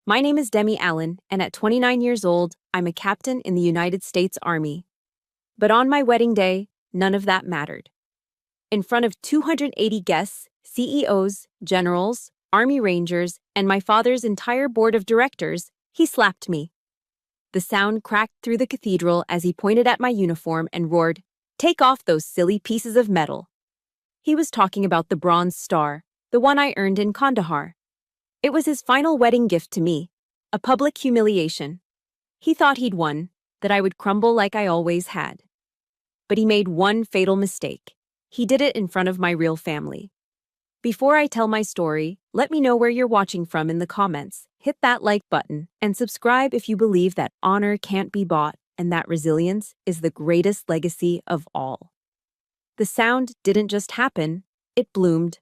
My name is Demi Allen, and at 29 years old, I'm a captain in the United States Army. But on my wedding day, none of that mattered. In front of 280 guests, CEOs, generals, Army Rangers, and my father's entire board of directors, he slapped me. The sound cracked through the cathedral as he pointed at my uniform and roared, "Take off those silly pieces of metal." He was talking about the Bronze Star, the one I earned in Kandahar. It was his final wedding gift to me, a public humiliation. He thought he'd won, that I would crumble like I always had. But he made one fatal mistake. He did it in front of my real family. Before I tell my story, let me know where you're watching from in the comments. Hit that like button and subscribe if you believe that honor can't be bought and that resilience is the greatest legacy of all. The sound didn't just happen, it bloomed.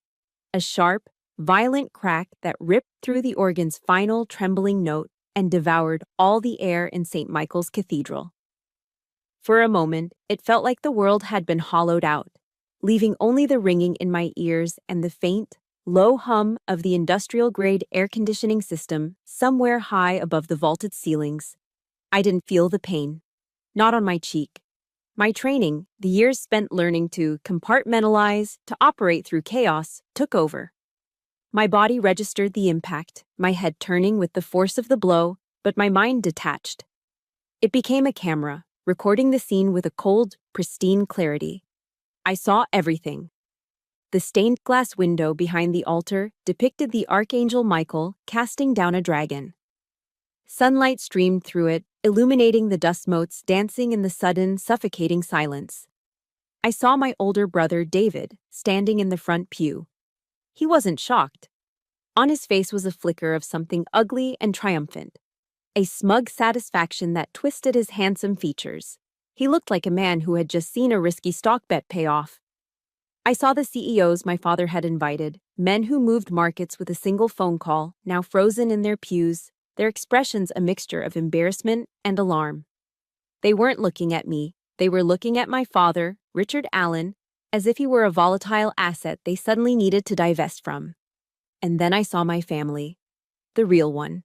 A sharp, violent crack that ripped through the organ's final trembling note and devoured all the air in St. Michael's Cathedral. For a moment, it felt like the world had been hollowed out, leaving only the ringing in my ears and the faint, low hum of the industrial-grade air conditioning system somewhere high above the vaulted ceilings. I didn't feel the pain. Not on my cheek. My training, the years spent learning to compartmentalize, to operate through chaos, took over. My body registered the impact, my head turning with the force of the blow, but my mind detached. It became a camera, recording the scene with a cold, pristine clarity. I saw everything. The stained glass window behind the altar depicted the Archangel Michael casting down a dragon. Sunlight streamed through it, illuminating the dust motes dancing in the sudden, suffocating silence. I saw my older brother, David, standing in the front pew. He wasn't shocked. On his face was a flicker of something ugly and triumphant, a smug satisfaction that twisted his handsome features. He looked like a man who had just seen a risky stock bet pay off. I saw the CEOs my father had invited, men who moved markets with a single phone call, now frozen in their pews, their expressions a mixture of embarrassment and alarm. They weren't looking at me, they were looking at my father, Richard Allen, as if he were a volatile asset they suddenly needed to divest from. And then I saw my family, the real one.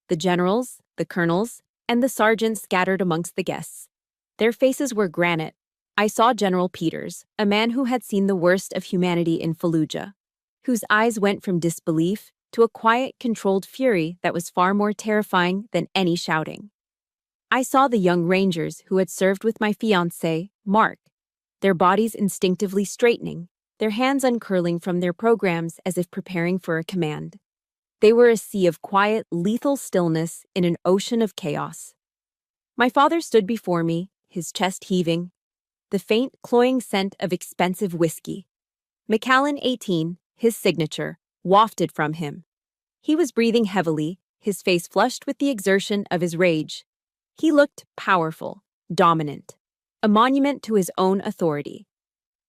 The generals, the colonels, and the sergeants scattered amongst the guests. Their faces were granite. I saw General Peters, a man who had seen the worst of humanity in Fallujah, whose eyes went from disbelief to a quiet, controlled fury that was far more terrifying than any shouting. I saw the young rangers who had served with my fiancé, Mark, their bodies instinctively straightening, their hands uncurling from their programs as if preparing for a command. They were a sea of quiet, lethal stillness in an ocean of chaos. My father stood before me, his chest heaving, the faint, cloying scent of expensive whiskey. Macallan 18, his signature, wafted from him. He was breathing heavily, his face flushed with the exertion of his rage. He looked powerful, dominant, a monument to his own authority.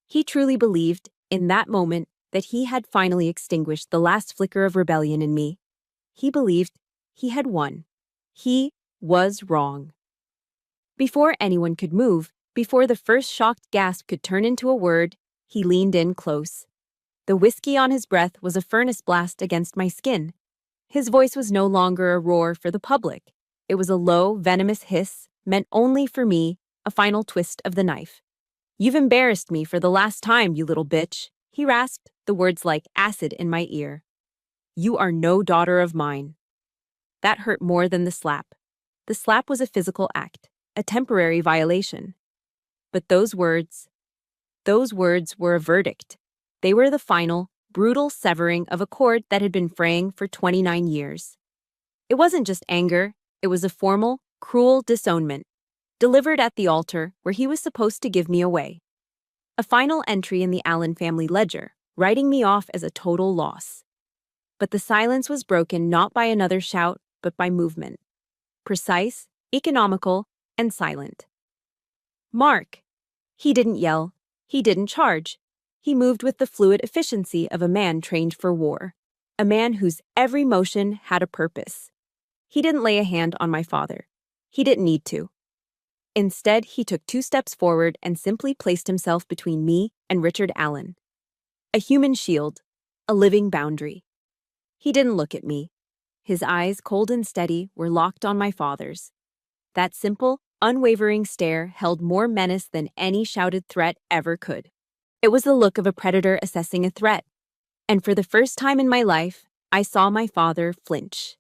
He truly believed, in that moment, that he had finally extinguished the last flicker of rebellion in me. He believed he had won. He was wrong. Before anyone could move, before the first shocked gasp could turn into a word, he leaned in close. The whiskey on his breath was a furnace blast against my skin. His voice was no longer a roar for the public. It was a low, venomous hiss, meant only for me, a final twist of the knife. "You've embarrassed me for the last time, you little bitch," he rasped, the words like acid in my ear. "You are no daughter of mine." That hurt more than the slap. The slap was a physical act, a temporary violation. But those words were a verdict. They were the final, brutal severing of a cord that had been fraying for 29 years. It wasn't just anger, it was a formal, cruel disownment, delivered at the altar where he was supposed to give me away. A final entry in the Allen family ledger, writing me off as a total loss. But the silence was broken not by another shout, but by movement. Precise, economical, and silent. "Mark!" He didn't yell. He didn't charge. He moved with the fluid efficiency of a man trained for war, a man whose every motion had a purpose. He didn't lay a hand on my father. He didn't need to. Instead, he took 2 steps forward and simply placed himself between me and Richard Allen. A human shield, a living boundary. He didn't look at me. His eyes, cold and steady, were locked on my father's. That simple, unwavering stare held more menace than any shouted threat ever could. It was the look of a predator assessing a threat, and for the first time in my life, I saw my father flinch.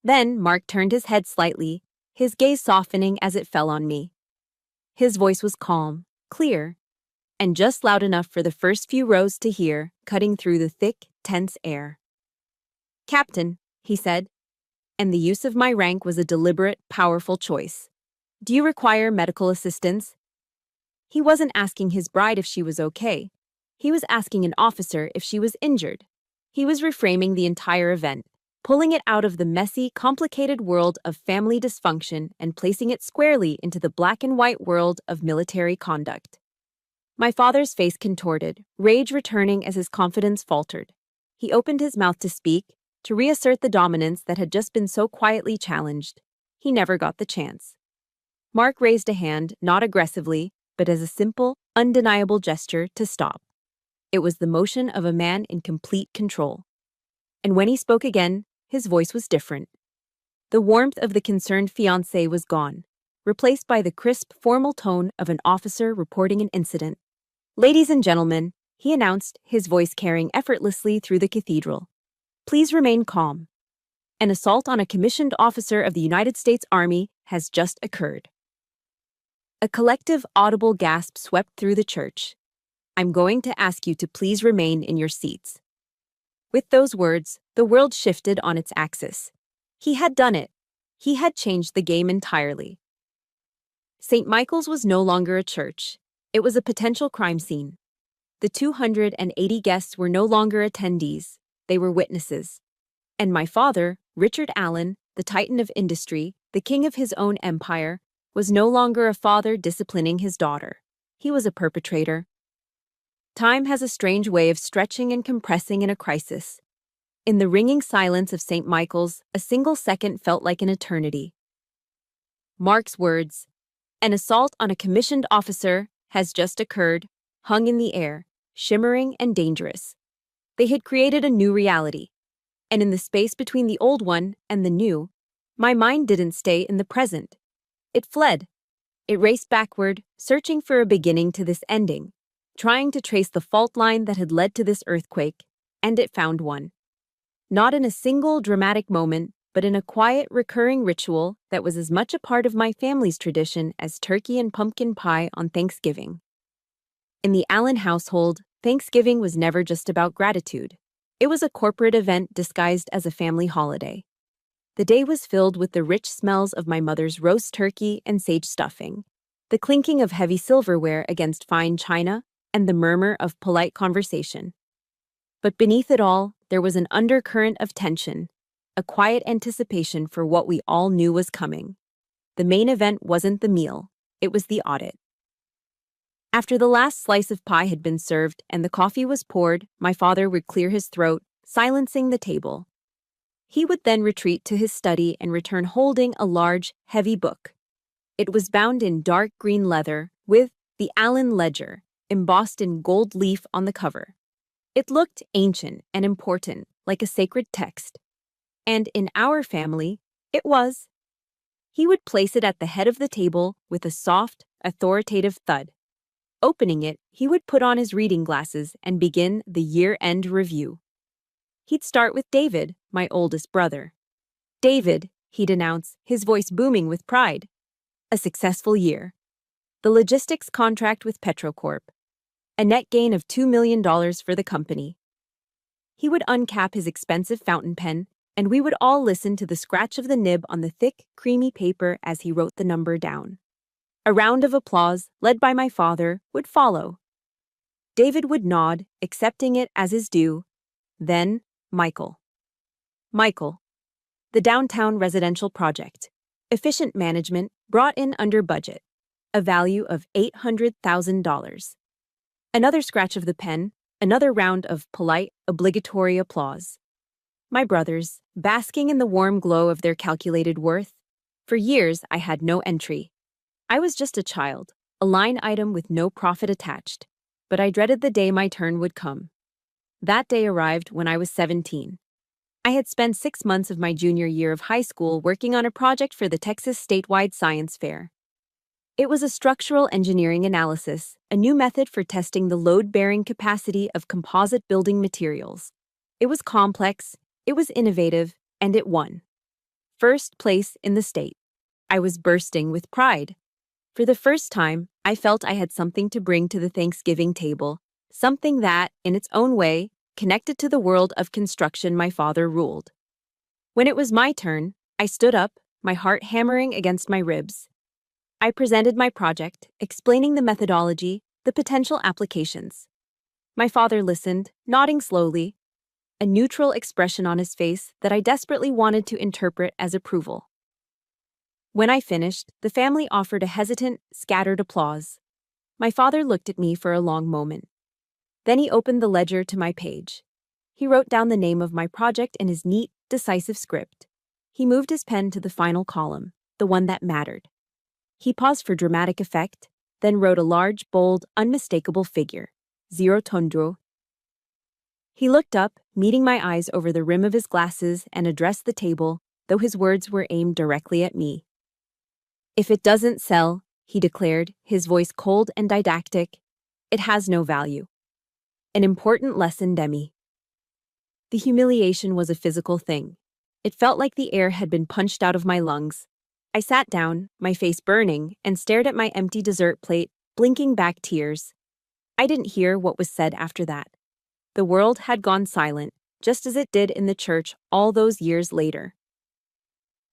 Then Mark turned his head slightly, his gaze softening as it fell on me. His voice was calm, clear, and just loud enough for the first few rows to hear, cutting through the thick, tense air. "Captain," he said, and the use of my rank was a deliberate, powerful choice. "Do you require medical assistance?" He wasn't asking his bride if she was okay. He was asking an officer if she was injured. He was reframing the entire event, pulling it out of the messy, complicated world of family dysfunction and placing it squarely into the black and white world of military conduct. My father's face contorted, rage returning as his confidence faltered. He opened his mouth to speak, to reassert the dominance that had just been so quietly challenged. He never got the chance. Mark raised a hand, not aggressively, but as a simple, undeniable gesture to stop. It was the motion of a man in complete control. And when he spoke again, his voice was different. The warmth of the concerned fiancé was gone, replaced by the crisp, formal tone of an officer reporting an incident. "Ladies and gentlemen," he announced, his voice carrying effortlessly through the cathedral. "Please remain calm. An assault on a commissioned officer of the United States Army has just occurred." A collective, audible gasp swept through the church. "I'm going to ask you to please remain in your seats." With those words, the world shifted on its axis. He had done it. He had changed the game entirely. St. Michael's was no longer a church. It was a potential crime scene. The 280 guests were no longer attendees. They were witnesses. And my father, Richard Allen, the titan of industry, the king of his own empire, was no longer a father disciplining his daughter. He was a perpetrator. Time has a strange way of stretching and compressing in a crisis. In the ringing silence of St. Michael's, a single second felt like an eternity. Mark's words, "An assault on a commissioned officer has just occurred," hung in the air, shimmering and dangerous. They had created a new reality. And in the space between the old one and the new, my mind didn't stay in the present. It fled. It raced backward, searching for a beginning to this ending, trying to trace the fault line that had led to this earthquake, and it found one. Not in a single dramatic moment, but in a quiet, recurring ritual that was as much a part of my family's tradition as turkey and pumpkin pie on Thanksgiving. In the Allen household, Thanksgiving was never just about gratitude. It was a corporate event disguised as a family holiday. The day was filled with the rich smells of my mother's roast turkey and sage stuffing, the clinking of heavy silverware against fine china, and the murmur of polite conversation. But beneath it all, there was an undercurrent of tension, a quiet anticipation for what we all knew was coming. The main event wasn't the meal, it was the audit. After the last slice of pie had been served and the coffee was poured, my father would clear his throat, silencing the table. He would then retreat to his study and return holding a large, heavy book. It was bound in dark green leather with the Allen Ledger embossed in gold leaf on the cover. It looked ancient and important, like a sacred text. And in our family, it was. He would place it at the head of the table with a soft, authoritative thud. Opening it, he would put on his reading glasses and begin the year-end review. He'd start with David, my oldest brother. "David," he'd announce, his voice booming with pride. "A successful year. The logistics contract with Petrocorp. A net gain of $2 million for the company." He would uncap his expensive fountain pen, and we would all listen to the scratch of the nib on the thick, creamy paper as he wrote the number down. A round of applause, led by my father, would follow. David would nod, accepting it as his due. Then, Michael. Michael. The downtown residential project. Efficient management, brought in under budget. A value of $800,000. Another scratch of the pen, another round of polite, obligatory applause. My brothers, basking in the warm glow of their calculated worth. For years, I had no entry. I was just a child, a line item with no profit attached. But I dreaded the day my turn would come. That day arrived when I was 17. I had spent 6 months of my junior year of high school working on a project for the Texas statewide science fair. It was a structural engineering analysis, a new method for testing the load-bearing capacity of composite building materials. It was complex, it was innovative, and it won. First place in the state. I was bursting with pride. For the first time, I felt I had something to bring to the Thanksgiving table, something that, in its own way, connected to the world of construction my father ruled. When it was my turn, I stood up, my heart hammering against my ribs. I presented my project, explaining the methodology, the potential applications. My father listened, nodding slowly, a neutral expression on his face that I desperately wanted to interpret as approval. When I finished, the family offered a hesitant, scattered applause. My father looked at me for a long moment. Then he opened the ledger to my page. He wrote down the name of my project in his neat, decisive script. He moved his pen to the final column, the one that mattered. He paused for dramatic effect, then wrote a large, bold, unmistakable figure, 0 tondro. He looked up, meeting my eyes over the rim of his glasses, and addressed the table, though his words were aimed directly at me. "If it doesn't sell," he declared, his voice cold and didactic, "it has no value." An important lesson, Demi. The humiliation was a physical thing. It felt like the air had been punched out of my lungs. I sat down, my face burning, and stared at my empty dessert plate, blinking back tears. I didn't hear what was said after that. The world had gone silent, just as it did in the church all those years later.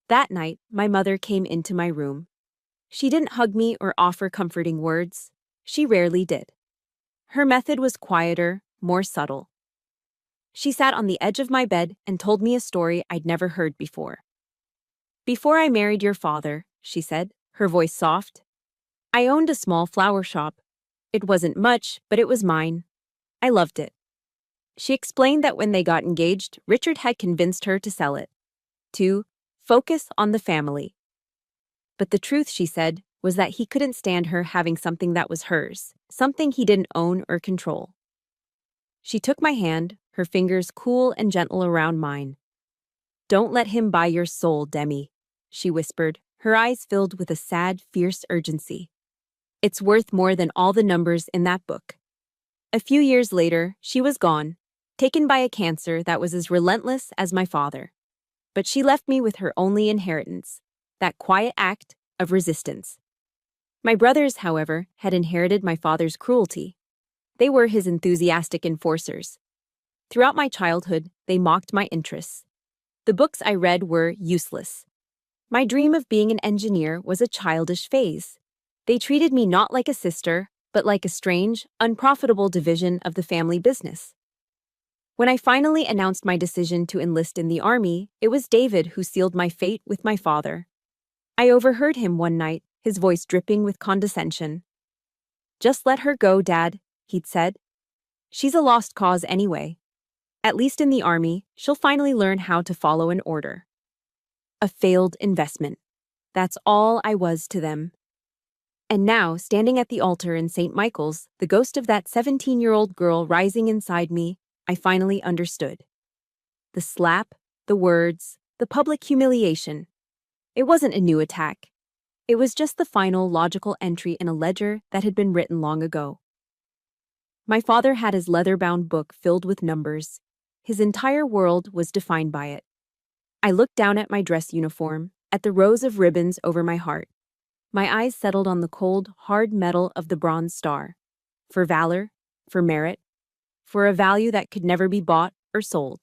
That night, my mother came into my room. She didn't hug me or offer comforting words. She rarely did. Her method was quieter, more subtle. She sat on the edge of my bed and told me a story I'd never heard before. "Before I married your father," she said, her voice soft, "I owned a small flower shop. It wasn't much, but it was mine. I loved it." She explained that when they got engaged, Richard had convinced her to sell it. To focus on the family. But the truth, she said, was that he couldn't stand her having something that was hers, something he didn't own or control. She took my hand, her fingers cool and gentle around mine. "Don't let him buy your soul, Demi," she whispered, her eyes filled with a sad, fierce urgency. "It's worth more than all the numbers in that book." A few years later, she was gone, taken by a cancer that was as relentless as my father. But she left me with her only inheritance, that quiet act of resistance. My brothers, however, had inherited my father's cruelty. They were his enthusiastic enforcers. Throughout my childhood, they mocked my interests. The books I read were useless. My dream of being an engineer was a childish phase. They treated me not like a sister, but like a strange, unprofitable division of the family business. When I finally announced my decision to enlist in the army, it was David who sealed my fate with my father. I overheard him one night, his voice dripping with condescension. "Just let her go, Dad," he'd said. "She's a lost cause anyway. At least in the army, she'll finally learn how to follow an order." A failed investment. That's all I was to them. And now, standing at the altar in St. Michael's, the ghost of that 17-year-old girl rising inside me, I finally understood. The slap, the words, the public humiliation. It wasn't a new attack. It was just the final logical entry in a ledger that had been written long ago. My father had his leather-bound book filled with numbers. His entire world was defined by it. I looked down at my dress uniform, at the rows of ribbons over my heart. My eyes settled on the cold, hard metal of the Bronze Star. For valor, for merit, for a value that could never be bought or sold.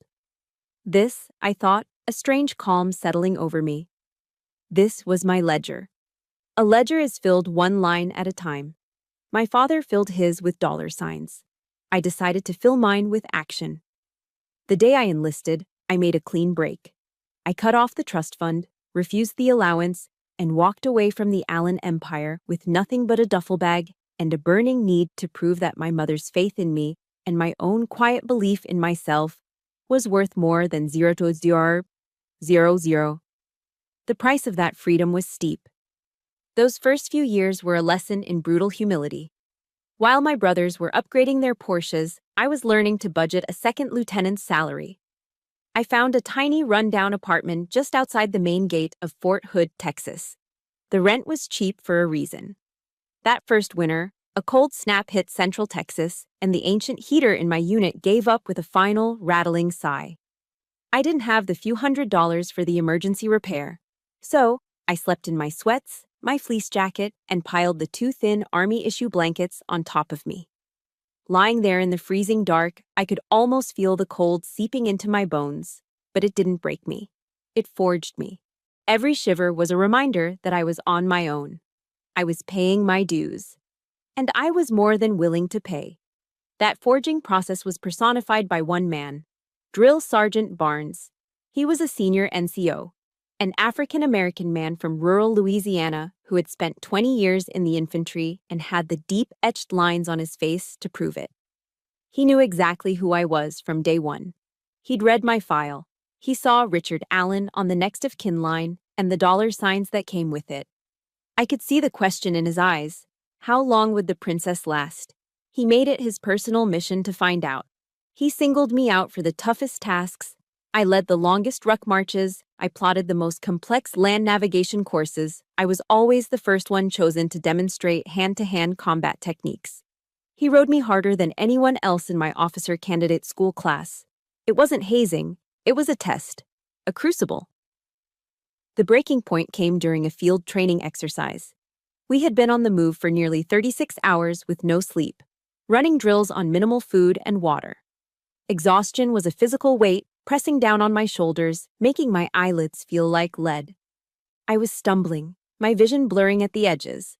This, I thought, a strange calm settling over me. This was my ledger. A ledger is filled one line at a time. My father filled his with dollar signs. I decided to fill mine with action. The day I enlisted, I made a clean break. I cut off the trust fund, refused the allowance, and walked away from the Allen empire with nothing but a duffel bag and a burning need to prove that my mother's faith in me and my own quiet belief in myself was worth more than 0 to 0, 0, 0. The price of that freedom was steep. Those first few years were a lesson in brutal humility. While my brothers were upgrading their Porsches, I was learning to budget a second lieutenant's salary. I found a tiny rundown apartment just outside the main gate of Fort Hood, Texas. The rent was cheap for a reason. That first winter, a cold snap hit Central Texas, and the ancient heater in my unit gave up with a final, rattling sigh. I didn't have the few $100s for the emergency repair, so I slept in my sweats, my fleece jacket, and piled the two thin Army-issue blankets on top of me. Lying there in the freezing dark, I could almost feel the cold seeping into my bones, but it didn't break me. It forged me. Every shiver was a reminder that I was on my own. I was paying my dues. And I was more than willing to pay. That forging process was personified by one man, Drill Sergeant Barnes. He was a senior NCO, an African-American man from rural Louisiana who had spent 20 years in the infantry and had the deep etched lines on his face to prove it. He knew exactly who I was from day one. He'd read my file. He saw Richard Allen on the next of kin line and the dollar signs that came with it. I could see the question in his eyes. How long would the princess last? He made it his personal mission to find out. He singled me out for the toughest tasks. I led the longest ruck marches. I plotted the most complex land navigation courses. I was always the first one chosen to demonstrate hand-to-hand combat techniques. He rode me harder than anyone else in my officer candidate school class. It wasn't hazing. It was a test. A crucible. The breaking point came during a field training exercise. We had been on the move for nearly 36 hours with no sleep, running drills on minimal food and water. Exhaustion was a physical weight pressing down on my shoulders, making my eyelids feel like lead. I was stumbling, my vision blurring at the edges.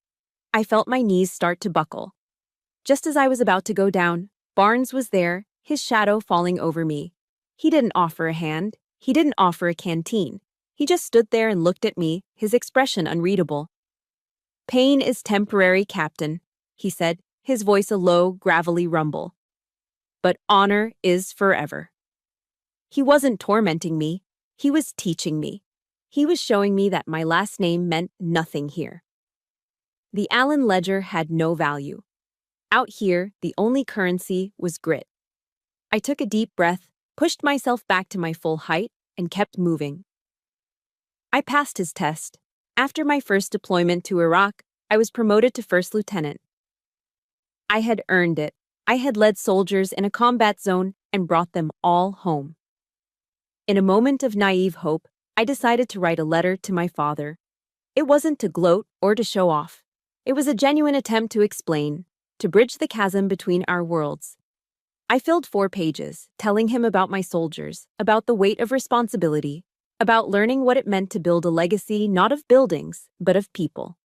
I felt my knees start to buckle. Just as I was about to go down, Barnes was there, his shadow falling over me. He didn't offer a hand. He didn't offer a canteen. He just stood there and looked at me, his expression unreadable. "Pain is temporary, Captain," he said, his voice a low, gravelly rumble. "But honor is forever." He wasn't tormenting me. He was teaching me. He was showing me that my last name meant nothing here. The Allen ledger had no value. Out here, the only currency was grit. I took a deep breath, pushed myself back to my full height, and kept moving. I passed his test. After my first deployment to Iraq, I was promoted to first lieutenant. I had earned it. I had led soldiers in a combat zone and brought them all home. In a moment of naive hope, I decided to write a letter to my father. It wasn't to gloat or to show off. It was a genuine attempt to explain, to bridge the chasm between our worlds. I filled 4 pages, telling him about my soldiers, about the weight of responsibility, about learning what it meant to build a legacy not of buildings, but of people.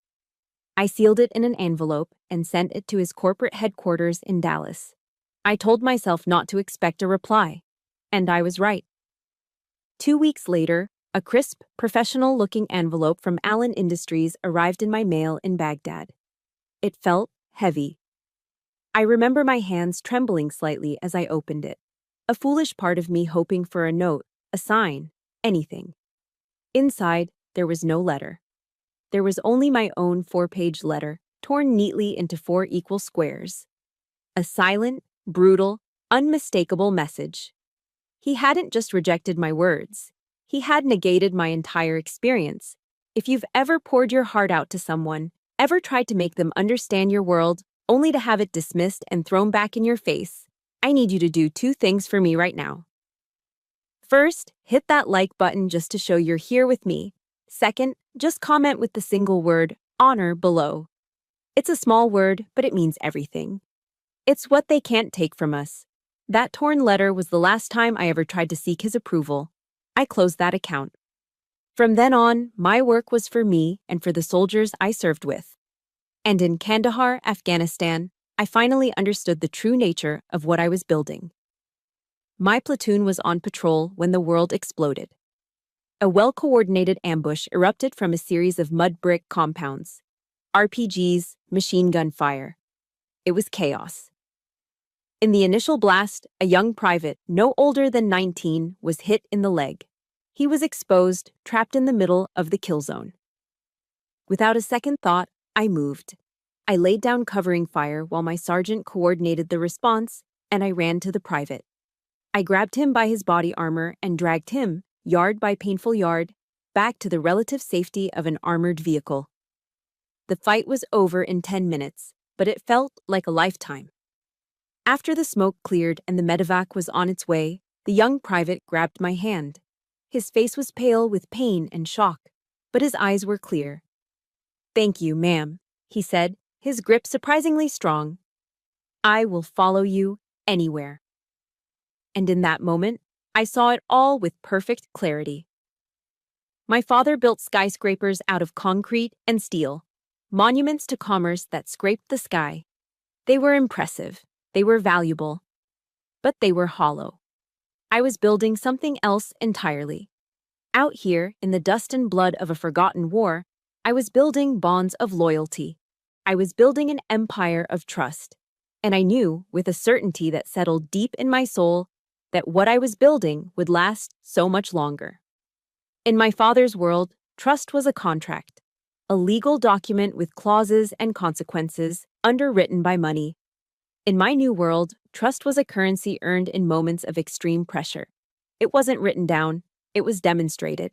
I sealed it in an envelope and sent it to his corporate headquarters in Dallas. I told myself not to expect a reply, and I was right. 2 weeks later, a crisp, professional-looking envelope from Allen Industries arrived in my mail in Baghdad. It felt heavy. I remember my hands trembling slightly as I opened it, a foolish part of me hoping for a note, a sign, anything. Inside, there was no letter. There was only my own 4-page letter, torn neatly into 4 equal squares. A silent, brutal, unmistakable message. He hadn't just rejected my words. He had negated my entire experience. If you've ever poured your heart out to someone, ever tried to make them understand your world, only to have it dismissed and thrown back in your face, I need you to do 2 things for me right now. First, hit that like button just to show you're here with me. Second, just comment with the single word, honor, below. It's a small word, but it means everything. It's what they can't take from us. That torn letter was the last time I ever tried to seek his approval. I closed that account. From then on, my work was for me and for the soldiers I served with. And in Kandahar, Afghanistan, I finally understood the true nature of what I was building. My platoon was on patrol when the world exploded. A well-coordinated ambush erupted from a series of mud brick compounds. RPGs, machine gun fire. It was chaos. In the initial blast, a young private, no older than 19, was hit in the leg. He was exposed, trapped in the middle of the kill zone. Without a second thought, I moved. I laid down covering fire while my sergeant coordinated the response, and I ran to the private. I grabbed him by his body armor and dragged him, yard by painful yard, back to the relative safety of an armored vehicle. The fight was over in 10 minutes, but it felt like a lifetime. After the smoke cleared and the medevac was on its way, the young private grabbed my hand. His face was pale with pain and shock, but his eyes were clear. "Thank you, ma'am," he said, his grip surprisingly strong. "I will follow you anywhere." And in that moment, I saw it all with perfect clarity. My father built skyscrapers out of concrete and steel, monuments to commerce that scraped the sky. They were impressive, they were valuable, but they were hollow. I was building something else entirely. Out here, in the dust and blood of a forgotten war, I was building bonds of loyalty. I was building an empire of trust. And I knew, with a certainty that settled deep in my soul, that what I was building would last so much longer. In my father's world, trust was a contract, a legal document with clauses and consequences, underwritten by money. In my new world, trust was a currency earned in moments of extreme pressure. It wasn't written down, it was demonstrated.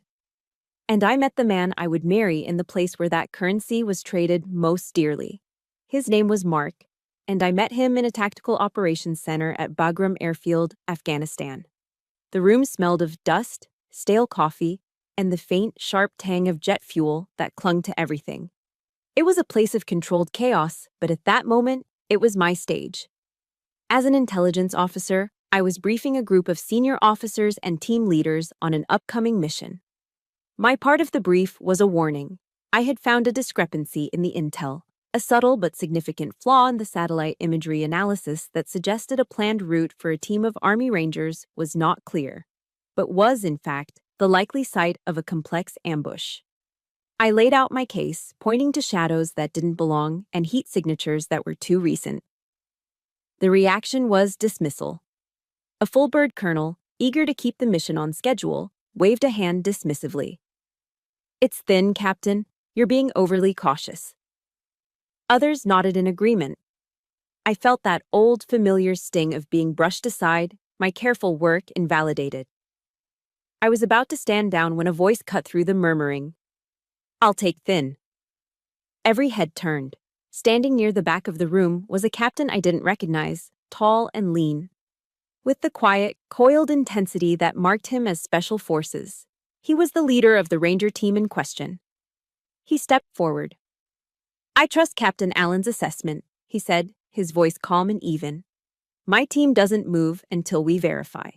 And I met the man I would marry in the place where that currency was traded most dearly. His name was Mark, and I met him in a tactical operations center at Bagram Airfield, Afghanistan. The room smelled of dust, stale coffee, and the faint, sharp tang of jet fuel that clung to everything. It was a place of controlled chaos, but at that moment, it was my stage. As an intelligence officer, I was briefing a group of senior officers and team leaders on an upcoming mission. My part of the brief was a warning. I had found a discrepancy in the intel, a subtle but significant flaw in the satellite imagery analysis that suggested a planned route for a team of Army Rangers was not clear, but was, in fact, the likely site of a complex ambush. I laid out my case, pointing to shadows that didn't belong and heat signatures that were too recent. The reaction was dismissal. A full-bird colonel, eager to keep the mission on schedule, waved a hand dismissively. "It's thin, Captain. You're being overly cautious." Others nodded in agreement. I felt that old, familiar sting of being brushed aside, my careful work invalidated. I was about to stand down when a voice cut through the murmuring. "I'll take thin." Every head turned. Standing near the back of the room was a captain I didn't recognize, tall and lean. With the quiet, coiled intensity that marked him as Special Forces, he was the leader of the Ranger team in question. He stepped forward. "I trust Captain Allen's assessment," he said, his voice calm and even. "My team doesn't move until we verify."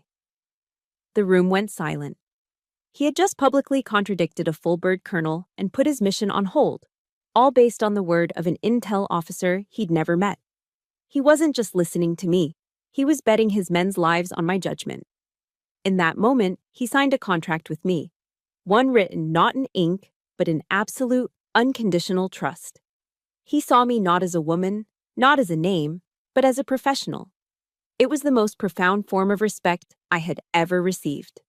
The room went silent. He had just publicly contradicted a full-bird colonel and put his mission on hold, all based on the word of an intel officer he'd never met. He wasn't just listening to me. He was betting his men's lives on my judgment. In that moment, he signed a contract with me, one written not in ink, but in absolute, unconditional trust. He saw me not as a woman, not as a name, but as a professional. It was the most profound form of respect I had ever received.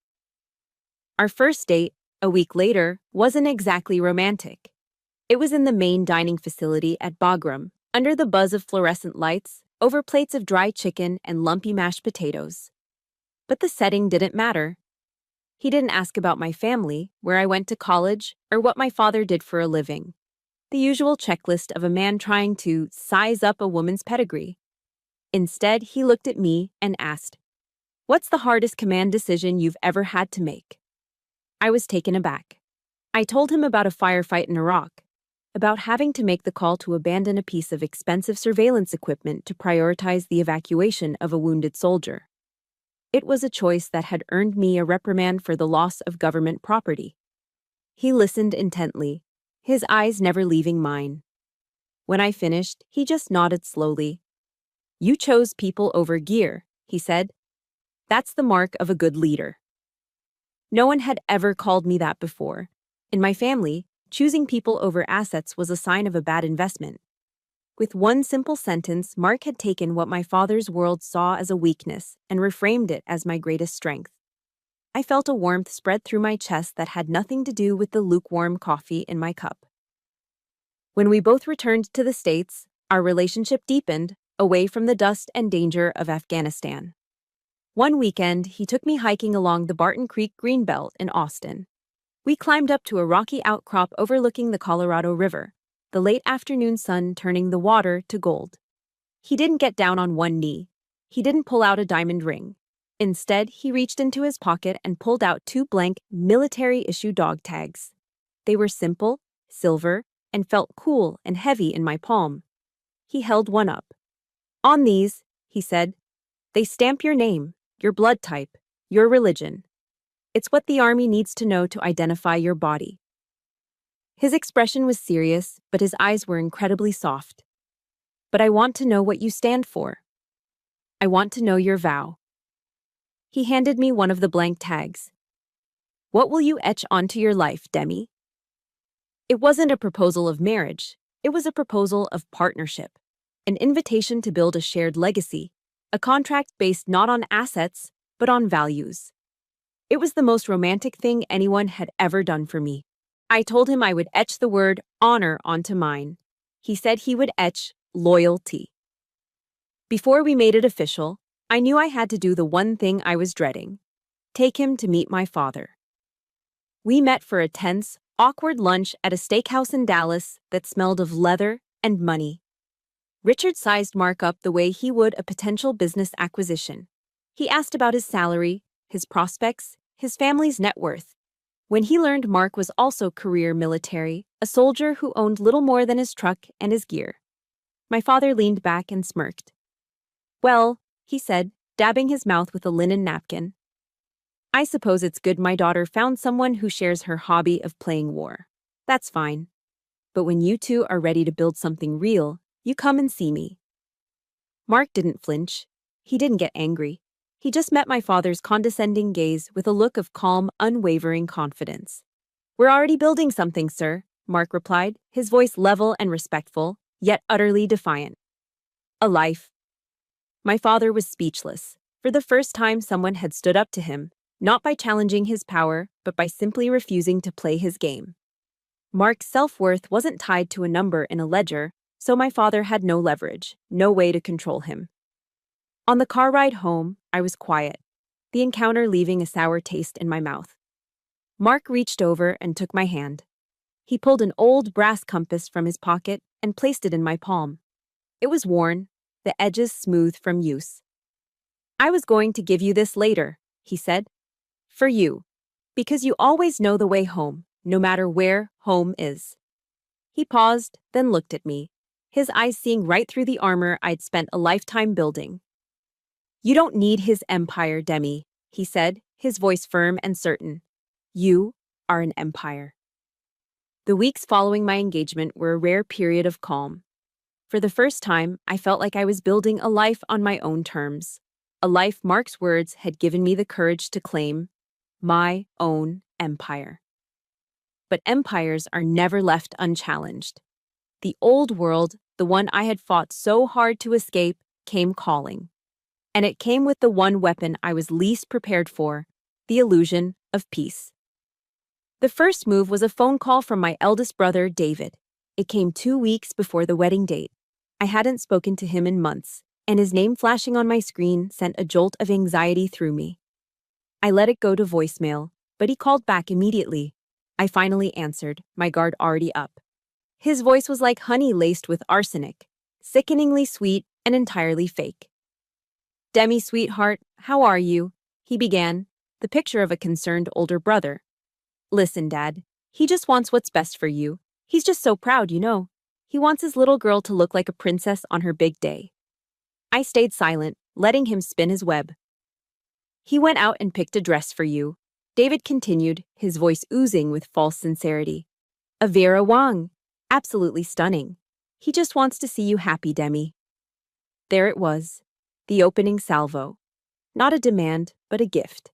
Our first date, a week later, wasn't exactly romantic. It was in the main dining facility at Bagram, under the buzz of fluorescent lights, over plates of dry chicken and lumpy mashed potatoes. But the setting didn't matter. He didn't ask about my family, where I went to college, or what my father did for a living. The usual checklist of a man trying to size up a woman's pedigree. Instead, he looked at me and asked, "What's the hardest command decision you've ever had to make?" I was taken aback. I told him about a firefight in Iraq, about having to make the call to abandon a piece of expensive surveillance equipment to prioritize the evacuation of a wounded soldier. It was a choice that had earned me a reprimand for the loss of government property. He listened intently, his eyes never leaving mine. When I finished, he just nodded slowly. "You chose people over gear," he said. "That's the mark of a good leader." No one had ever called me that before. In my family, choosing people over assets was a sign of a bad investment. With one simple sentence, Mark had taken what my father's world saw as a weakness and reframed it as my greatest strength. I felt a warmth spread through my chest that had nothing to do with the lukewarm coffee in my cup. When we both returned to the States, our relationship deepened, away from the dust and danger of Afghanistan. One weekend, he took me hiking along the Barton Creek Greenbelt in Austin. We climbed up to a rocky outcrop overlooking the Colorado River, the late afternoon sun turning the water to gold. He didn't get down on one knee. He didn't pull out a diamond ring. Instead, he reached into his pocket and pulled out two blank military-issue dog tags. They were simple, silver, and felt cool and heavy in my palm. He held one up. "On these," he said, "they stamp your name, your blood type, your religion. It's what the Army needs to know to identify your body." His expression was serious, but his eyes were incredibly soft. "But I want to know what you stand for. I want to know your vow." He handed me one of the blank tags. "What will you etch onto your life, Demi?" It wasn't a proposal of marriage. It was a proposal of partnership, an invitation to build a shared legacy, a contract based not on assets, but on values. It was the most romantic thing anyone had ever done for me. I told him I would etch the word honor onto mine. He said he would etch loyalty. Before we made it official, I knew I had to do the one thing I was dreading: take him to meet my father. We met for a tense, awkward lunch at a steakhouse in Dallas that smelled of leather and money. Richard sized Mark up the way he would a potential business acquisition. He asked about his salary, his prospects, his family's net worth. When he learned Mark was also career military, a soldier who owned little more than his truck and his gear, my father leaned back and smirked. "Well," he said, dabbing his mouth with a linen napkin, "I suppose it's good my daughter found someone who shares her hobby of playing war. That's fine. But when you two are ready to build something real, you come and see me." Mark didn't flinch. He didn't get angry. He just met my father's condescending gaze with a look of calm, unwavering confidence. "We're already building something, sir," Mark replied, his voice level and respectful, yet utterly defiant. "A life." My father was speechless. For the first time, someone had stood up to him, not by challenging his power, but by simply refusing to play his game. Mark's self-worth wasn't tied to a number in a ledger, so my father had no leverage, no way to control him. On the car ride home, I was quiet, the encounter leaving a sour taste in my mouth. Mark reached over and took my hand. He pulled an old brass compass from his pocket and placed it in my palm. It was worn, the edges smooth from use. "I was going to give you this later," he said. "For you. Because you always know the way home, no matter where home is." He paused, then looked at me, his eyes seeing right through the armor I'd spent a lifetime building. "You don't need his empire, Demi," he said, his voice firm and certain. "You are an empire." The weeks following my engagement were a rare period of calm. For the first time, I felt like I was building a life on my own terms, a life Mark's words had given me the courage to claim, my own empire. But empires are never left unchallenged. The old world, the one I had fought so hard to escape, came calling. And it came with the one weapon I was least prepared for, the illusion of peace. The first move was a phone call from my eldest brother, David. It came 2 weeks before the wedding date. I hadn't spoken to him in months, and his name flashing on my screen sent a jolt of anxiety through me. I let it go to voicemail, but he called back immediately. I finally answered, my guard already up. His voice was like honey laced with arsenic, sickeningly sweet and entirely fake. "Demi, sweetheart, how are you?" he began, the picture of a concerned older brother. "Listen, Dad, he just wants what's best for you. He's just so proud, you know. He wants his little girl to look like a princess on her big day." I stayed silent, letting him spin his web. "He went out and picked a dress for you," David continued, his voice oozing with false sincerity. "A Vera Wang. Absolutely stunning. He just wants to see you happy, Demi." There it was, the opening salvo. Not a demand, but a gift.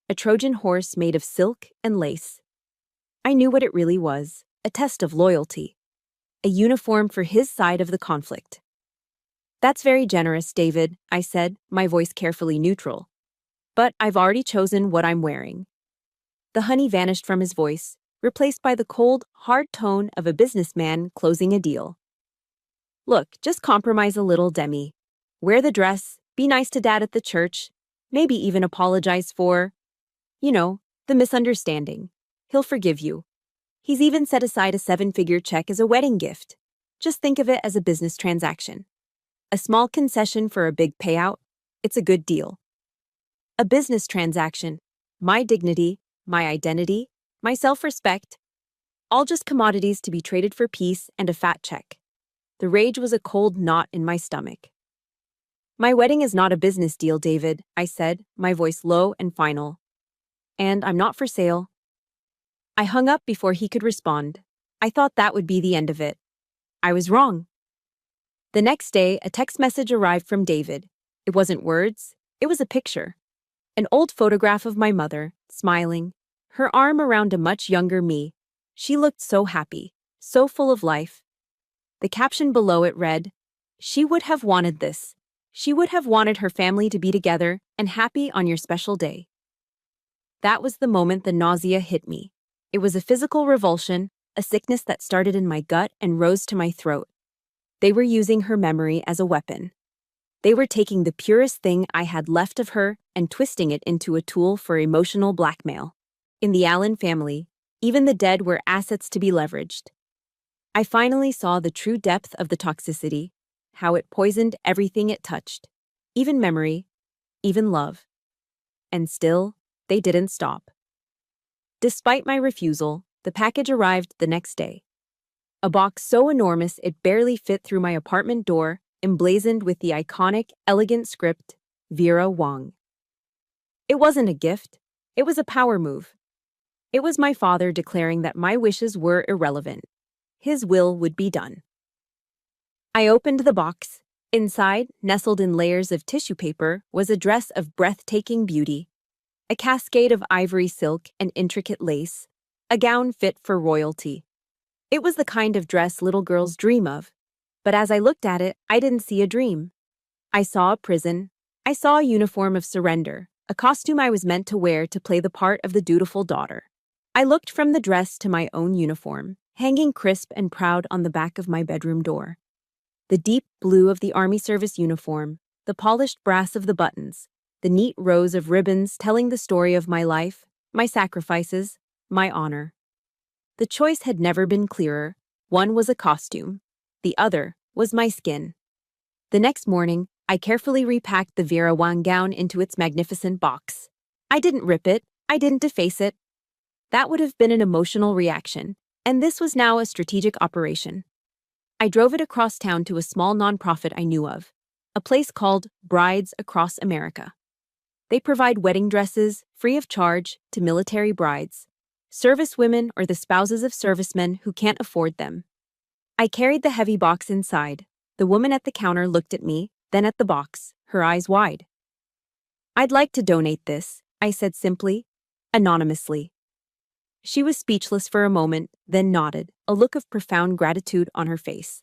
A Trojan horse made of silk and lace. I knew what it really was, a test of loyalty. A uniform for his side of the conflict. "That's very generous, David," I said, my voice carefully neutral. "But I've already chosen what I'm wearing." The honey vanished from his voice, replaced by the cold, hard tone of a businessman closing a deal. "Look, just compromise a little, Demi. Wear the dress, be nice to Dad at the church. Maybe even apologize for, you know, the misunderstanding. He'll forgive you. He's even set aside a seven-figure check as a wedding gift. Just think of it as a business transaction. A small concession for a big payout. It's a good deal. A business transaction. My dignity, my identity, my self-respect. All just commodities to be traded for peace and a fat check. The rage was a cold knot in my stomach. My wedding is not a business deal, David, I said, my voice low and final. And I'm not for sale. I hung up before he could respond. I thought that would be the end of it. I was wrong. The next day, a text message arrived from David. It wasn't words, it was a picture. An old photograph of my mother, smiling, her arm around a much younger me. She looked so happy, so full of life. The caption below it read, "She would have wanted this. She would have wanted her family to be together and happy on your special day." That was the moment the nausea hit me. It was a physical revulsion, a sickness that started in my gut and rose to my throat. They were using her memory as a weapon. They were taking the purest thing I had left of her and twisting it into a tool for emotional blackmail. In the Allen family, even the dead were assets to be leveraged. I finally saw the true depth of the toxicity, how it poisoned everything it touched, even memory, even love. And still, they didn't stop. Despite my refusal, the package arrived the next day. A box so enormous it barely fit through my apartment door, emblazoned with the iconic, elegant script, Vera Wang. It wasn't a gift, it was a power move. It was my father declaring that my wishes were irrelevant. His will would be done. I opened the box. Inside, nestled in layers of tissue paper, was a dress of breathtaking beauty. A cascade of ivory silk and intricate lace, a gown fit for royalty. It was the kind of dress little girls dream of. But as I looked at it, I didn't see a dream. I saw a prison. I saw a uniform of surrender, a costume I was meant to wear to play the part of the dutiful daughter. I looked from the dress to my own uniform, hanging crisp and proud on the back of my bedroom door. The deep blue of the Army service uniform, the polished brass of the buttons, the neat rows of ribbons telling the story of my life, my sacrifices, my honor. The choice had never been clearer. One was a costume. The other was my skin. The next morning, I carefully repacked the Vera Wang gown into its magnificent box. I didn't rip it. I didn't deface it. That would have been an emotional reaction, and this was now a strategic operation. I drove it across town to a small nonprofit I knew of, a place called Brides Across America. They provide wedding dresses, free of charge, to military brides, servicewomen or the spouses of servicemen who can't afford them. I carried the heavy box inside. The woman at the counter looked at me, then at the box, her eyes wide. "I'd like to donate this," I said simply, anonymously. She was speechless for a moment, then nodded, a look of profound gratitude on her face.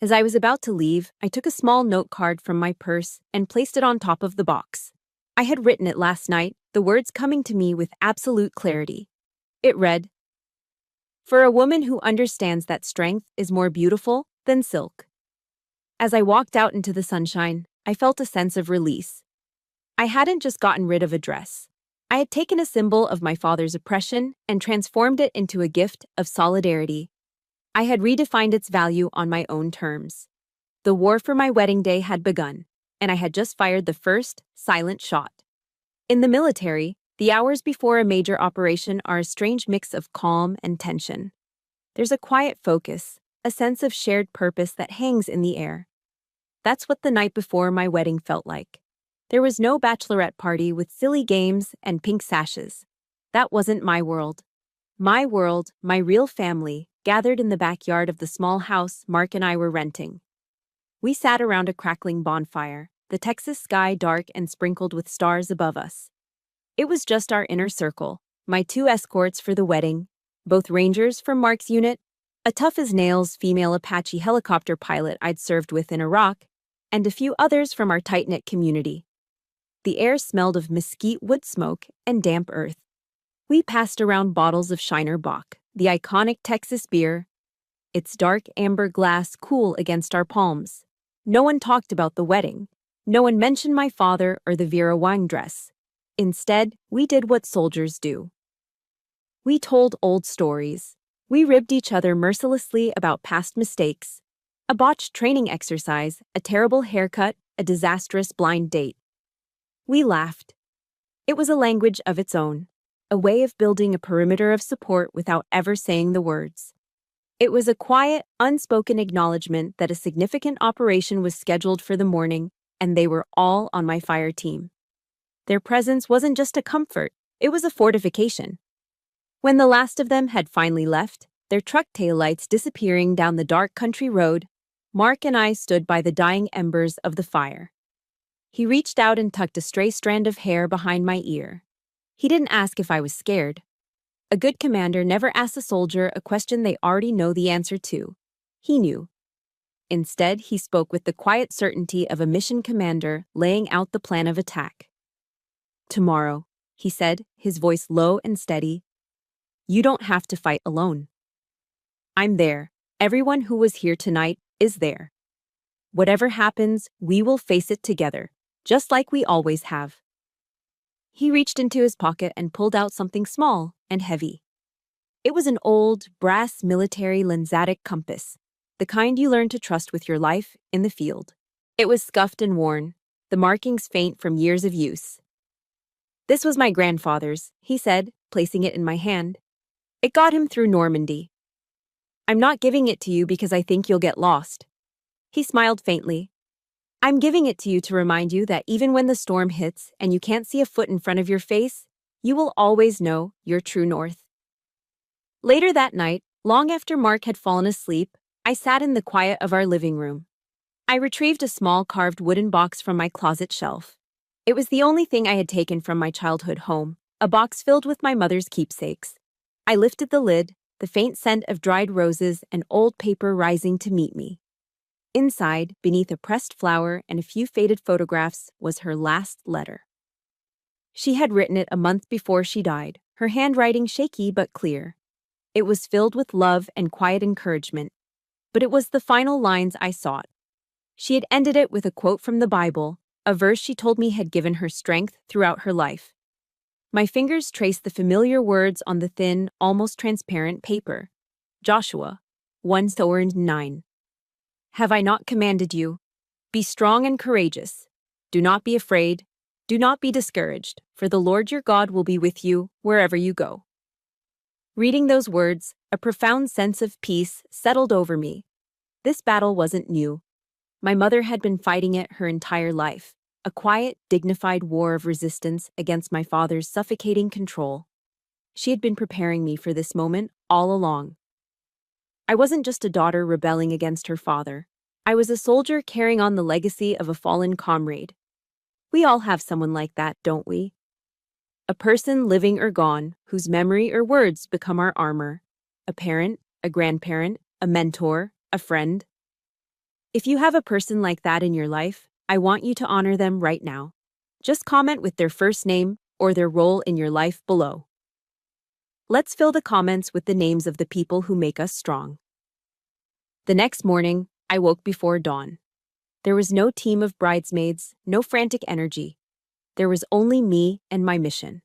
As I was about to leave, I took a small note card from my purse and placed it on top of the box. I had written it last night, the words coming to me with absolute clarity. It read, "For a woman who understands that strength is more beautiful than silk." As I walked out into the sunshine, I felt a sense of release. I hadn't just gotten rid of a dress. I had taken a symbol of my father's oppression and transformed it into a gift of solidarity. I had redefined its value on my own terms. The war for my wedding day had begun, and I had just fired the first, silent shot. In the military, the hours before a major operation are a strange mix of calm and tension. There's a quiet focus, a sense of shared purpose that hangs in the air. That's what the night before my wedding felt like. There was no bachelorette party with silly games and pink sashes. That wasn't my world. My world, my real family, gathered in the backyard of the small house Mark and I were renting. We sat around a crackling bonfire, the Texas sky dark and sprinkled with stars above us. It was just our inner circle, my two escorts for the wedding, both Rangers from Mark's unit, a tough-as-nails female Apache helicopter pilot I'd served with in Iraq, and a few others from our tight-knit community. The air smelled of mesquite wood smoke and damp earth. We passed around bottles of Shiner Bock, the iconic Texas beer, its dark amber glass cool against our palms. No one talked about the wedding. No one mentioned my father or the Vera Wang dress. Instead, we did what soldiers do. We told old stories. We ribbed each other mercilessly about past mistakes. A botched training exercise, a terrible haircut, a disastrous blind date. We laughed. It was a language of its own, a way of building a perimeter of support without ever saying the words. It was a quiet, unspoken acknowledgement that a significant operation was scheduled for the morning, and they were all on my fire team. Their presence wasn't just a comfort, it was a fortification. When the last of them had finally left, their truck taillights disappearing down the dark country road, Mark and I stood by the dying embers of the fire. He reached out and tucked a stray strand of hair behind my ear. He didn't ask if I was scared. A good commander never asks a soldier a question they already know the answer to. He knew. Instead, he spoke with the quiet certainty of a mission commander laying out the plan of attack. "Tomorrow," he said, his voice low and steady, "you don't have to fight alone. I'm there. Everyone who was here tonight is there. Whatever happens, we will face it together, just like we always have." He reached into his pocket and pulled out something small and heavy. It was an old, brass military lensatic compass, the kind you learn to trust with your life in the field. It was scuffed and worn, the markings faint from years of use. "This was my grandfather's," he said, placing it in my hand. "It got him through Normandy. I'm not giving it to you because I think you'll get lost." He smiled faintly. "I'm giving it to you to remind you that even when the storm hits and you can't see a foot in front of your face, you will always know your true north." Later that night, long after Mark had fallen asleep, I sat in the quiet of our living room. I retrieved a small carved wooden box from my closet shelf. It was the only thing I had taken from my childhood home, a box filled with my mother's keepsakes. I lifted the lid, the faint scent of dried roses and old paper rising to meet me. Inside, beneath a pressed flower and a few faded photographs, was her last letter. She had written it a month before she died, her handwriting shaky but clear. It was filled with love and quiet encouragement, but it was the final lines I sought. She had ended it with a quote from the Bible, a verse she told me had given her strength throughout her life. My fingers traced the familiar words on the thin, almost transparent paper. Joshua 1:9. "Have I not commanded you? Be strong and courageous. Do not be afraid. Do not be discouraged, for the Lord your God will be with you wherever you go." Reading those words, a profound sense of peace settled over me. This battle wasn't new. My mother had been fighting it her entire life, a quiet, dignified war of resistance against my father's suffocating control. She had been preparing me for this moment all along. I wasn't just a daughter rebelling against her father. I was a soldier carrying on the legacy of a fallen comrade. We all have someone like that, don't we? A person living or gone, whose memory or words become our armor. A parent, a grandparent, a mentor, a friend. If you have a person like that in your life, I want you to honor them right now. Just comment with their first name or their role in your life below. Let's fill the comments with the names of the people who make us strong. The next morning, I woke before dawn. There was no team of bridesmaids, no frantic energy. There was only me and my mission.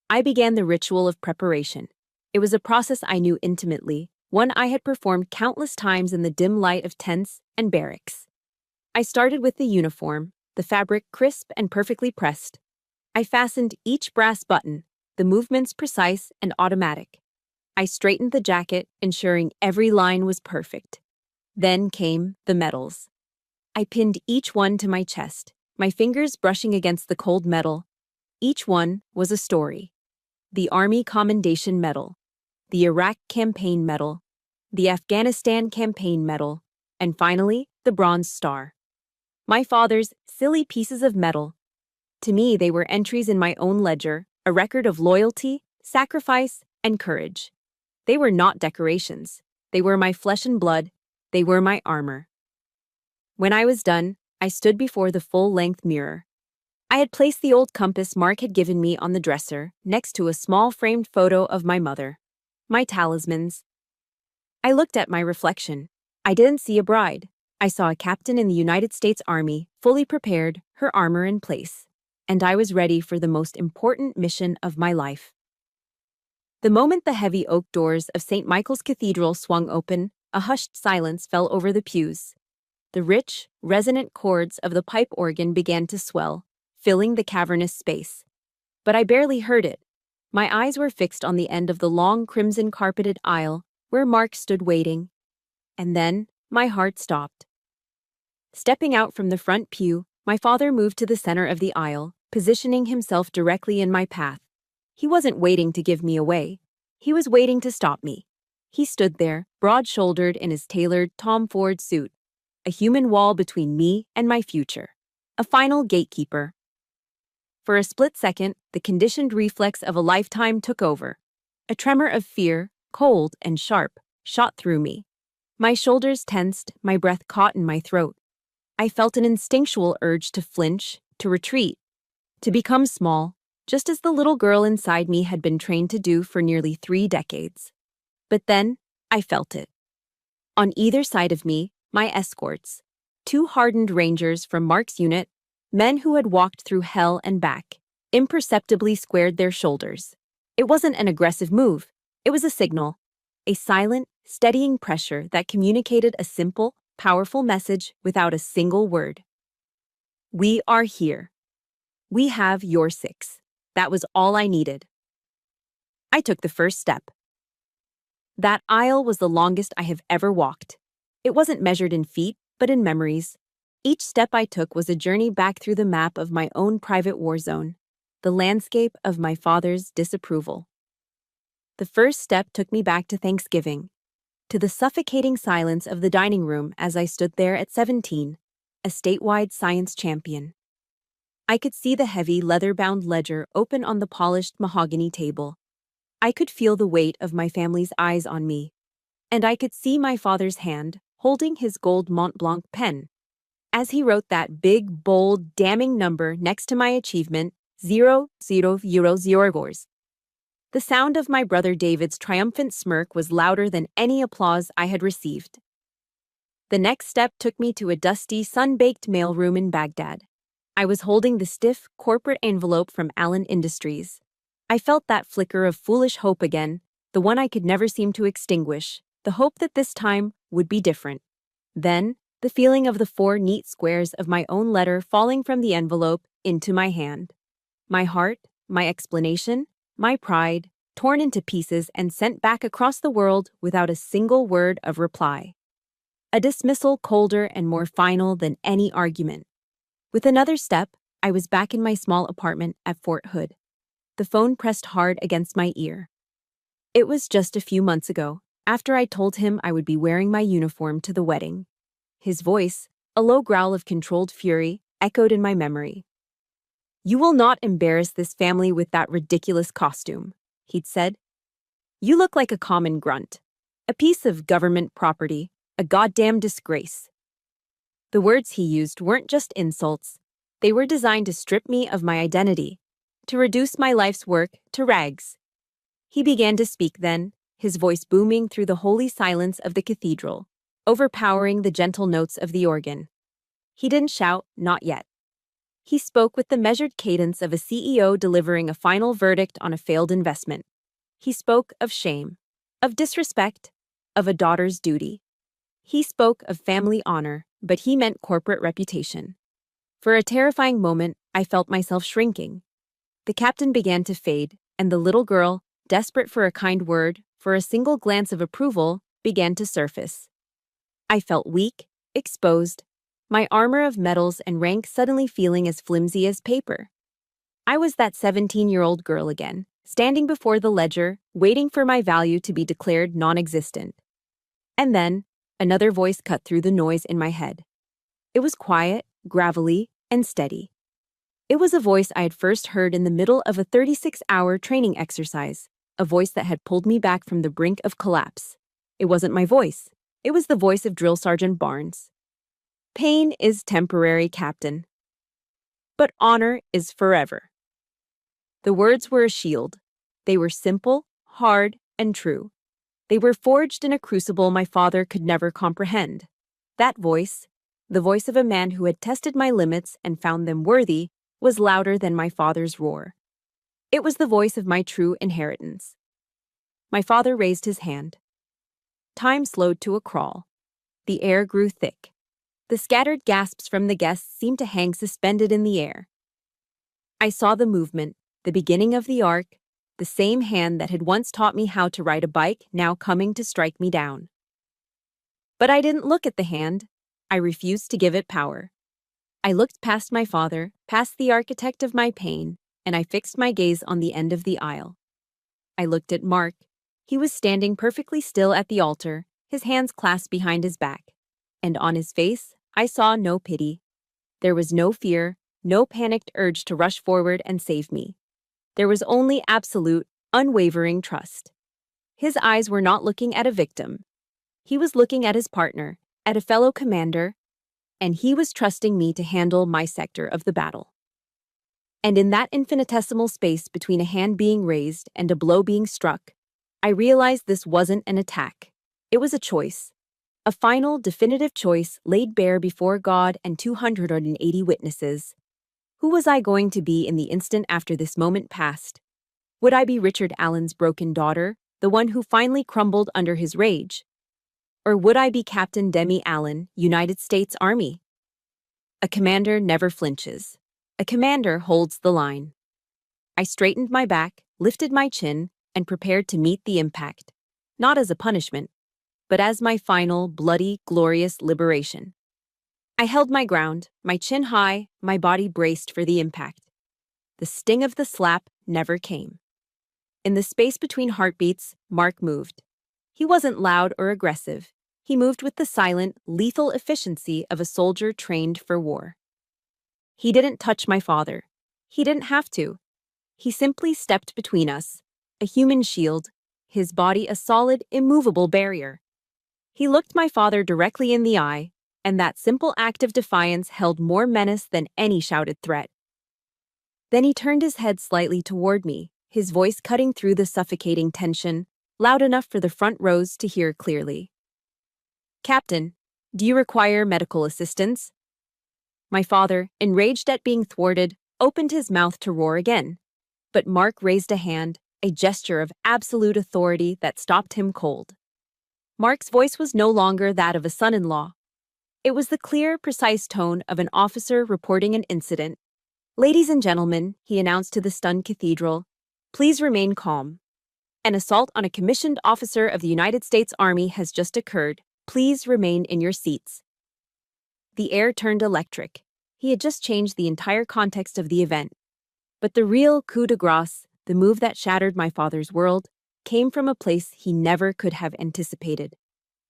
I began the ritual of preparation. It was a process I knew intimately, one I had performed countless times in the dim light of tents and barracks. I started with the uniform, the fabric crisp and perfectly pressed. I fastened each brass button, the movements precise and automatic. I straightened the jacket, ensuring every line was perfect. Then came the medals. I pinned each one to my chest, my fingers brushing against the cold metal. Each one was a story. The Army Commendation Medal, the Iraq Campaign Medal, the Afghanistan Campaign Medal, and finally, the Bronze Star. My father's silly pieces of metal. To me, they were entries in my own ledger, a record of loyalty, sacrifice, and courage. They were not decorations. They were my flesh and blood. They were my armor. When I was done, I stood before the full-length mirror. I had placed the old compass Mark had given me on the dresser, next to a small framed photo of my mother. My talismans. I looked at my reflection. I didn't see a bride. I saw a captain in the United States Army, fully prepared, her armor in place. And I was ready for the most important mission of my life. The moment the heavy oak doors of St. Michael's Cathedral swung open, a hushed silence fell over the pews. The rich, resonant chords of the pipe organ began to swell, filling the cavernous space. But I barely heard it. My eyes were fixed on the end of the long crimson-carpeted aisle, where Mark stood waiting. And then, my heart stopped. Stepping out from the front pew, my father moved to the center of the aisle, positioning himself directly in my path. He wasn't waiting to give me away. He was waiting to stop me. He stood there, broad-shouldered in his tailored Tom Ford suit, a human wall between me and my future, a final gatekeeper. For a split second, the conditioned reflex of a lifetime took over. A tremor of fear, cold and sharp, shot through me. My shoulders tensed, my breath caught in my throat. I felt an instinctual urge to flinch, to retreat, to become small, just as the little girl inside me had been trained to do for nearly 3 decades. But then, I felt it. On either side of me, my escorts, 2 hardened rangers from Mark's unit, men who had walked through hell and back, imperceptibly squared their shoulders. It wasn't an aggressive move. It was a signal, a silent, steadying pressure that communicated a simple, powerful message without a single word. We are here. We have your 6. That was all I needed. I took the first step. That aisle was the longest I have ever walked. It wasn't measured in feet, but in memories. Each step I took was a journey back through the map of my own private war zone, the landscape of my father's disapproval. The first step took me back to Thanksgiving, to the suffocating silence of the dining room as I stood there at 17, a statewide science champion. I could see the heavy, leather-bound ledger open on the polished mahogany table. I could feel the weight of my family's eyes on me, and I could see my father's hand holding his gold Mont Blanc pen. As he wrote that big, bold, damning number next to my achievement, 000 euros. The sound of my brother David's triumphant smirk was louder than any applause I had received. The next step took me to a dusty, sun-baked mailroom in Baghdad. I was holding the stiff, corporate envelope from Allen Industries. I felt that flicker of foolish hope again, the one I could never seem to extinguish, the hope that this time would be different. Then, the feeling of the 4 neat squares of my own letter falling from the envelope into my hand. My heart, my explanation, my pride, torn into pieces and sent back across the world without a single word of reply. A dismissal colder and more final than any argument. With another step, I was back in my small apartment at Fort Hood. The phone pressed hard against my ear. It was just a few months ago, after I told him I would be wearing my uniform to the wedding. His voice, a low growl of controlled fury, echoed in my memory. "You will not embarrass this family with that ridiculous costume," he'd said. "You look like a common grunt, a piece of government property, a goddamn disgrace." The words he used weren't just insults. They were designed to strip me of my identity, to reduce my life's work to rags. He began to speak then, his voice booming through the holy silence of the cathedral, overpowering the gentle notes of the organ. He didn't shout, not yet. He spoke with the measured cadence of a CEO delivering a final verdict on a failed investment. He spoke of shame, of disrespect, of a daughter's duty. He spoke of family honor, but he meant corporate reputation. For a terrifying moment, I felt myself shrinking. The captain began to fade, and the little girl, desperate for a kind word, for a single glance of approval, began to surface. I felt weak, exposed, my armor of metals and rank suddenly feeling as flimsy as paper. I was that 17-year-old girl again, standing before the ledger, waiting for my value to be declared non-existent. And then, another voice cut through the noise in my head. It was quiet, gravelly, and steady. It was a voice I had first heard in the middle of a 36-hour training exercise, a voice that had pulled me back from the brink of collapse. It wasn't my voice. It was the voice of Drill Sergeant Barnes. "Pain is temporary, Captain. But honor is forever." The words were a shield. They were simple, hard, and true. They were forged in a crucible my father could never comprehend. That voice, The voice of a man who had tested my limits and found them worthy was louder than my father's roar. It was the voice of my true inheritance. My father raised his hand. Time slowed to a crawl. The air grew thick. The scattered gasps from the guests seemed to hang suspended in the air. I saw the movement, the beginning of the arc, the same hand that had once taught me how to ride a bike now coming to strike me down. But I didn't look at the hand. I refused to give it power. I looked past my father, past the architect of my pain, and I fixed my gaze on the end of the aisle. I looked at Mark. He was standing perfectly still at the altar, his hands clasped behind his back. And on his face, I saw no pity. There was no fear, no panicked urge to rush forward and save me. There was only absolute, unwavering trust. His eyes were not looking at a victim. He was looking at his partner, at a fellow commander, and he was trusting me to handle my sector of the battle. And in that infinitesimal space between a hand being raised and a blow being struck, I realized this wasn't an attack. It was a choice. A final, definitive choice laid bare before God and 280 witnesses. Who was I going to be in the instant after this moment passed? Would I be Richard Allen's broken daughter, the one who finally crumbled under his rage? Or would I be Captain Demi Allen, United States Army? A commander never flinches. A commander holds the line. I straightened my back, lifted my chin, and prepared to meet the impact, not as a punishment, but as my final, bloody, glorious liberation. I held my ground, my chin high, my body braced for the impact. The sting of the slap never came. In the space between heartbeats, Mark moved. He wasn't loud or aggressive. He moved with the silent, lethal efficiency of a soldier trained for war. He didn't touch my father. He didn't have to. He simply stepped between us, a human shield, his body a solid, immovable barrier. He looked my father directly in the eye, and that simple act of defiance held more menace than any shouted threat. Then he turned his head slightly toward me, his voice cutting through the suffocating tension, loud enough for the front rows to hear clearly. "Captain, do you require medical assistance?" My father, enraged at being thwarted, opened his mouth to roar again. But Mark raised a hand, a gesture of absolute authority that stopped him cold. Mark's voice was no longer that of a son-in-law. It was the clear, precise tone of an officer reporting an incident. "Ladies and gentlemen," he announced to the stunned cathedral, "please remain calm. An assault on a commissioned officer of the United States Army has just occurred. Please remain in your seats." The air turned electric. He had just changed the entire context of the event. But the real coup de grace, the move that shattered my father's world, came from a place he never could have anticipated.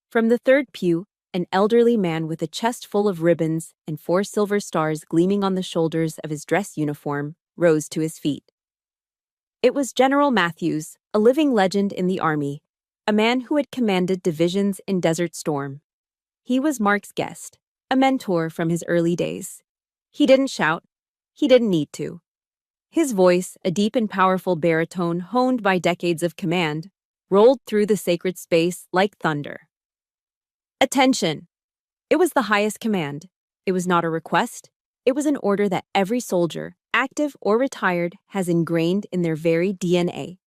From the third pew, an elderly man with a chest full of ribbons and 4 silver stars gleaming on the shoulders of his dress uniform rose to his feet. It was General Matthews, a living legend in the Army, a man who had commanded divisions in Desert Storm. He was Mark's guest, a mentor from his early days. He didn't shout. He didn't need to. His voice, a deep and powerful baritone honed by decades of command, rolled through the sacred space like thunder. "Attention!" It was the highest command. It was not a request. It was an order that every soldier, active or retired, has ingrained in their very DNA.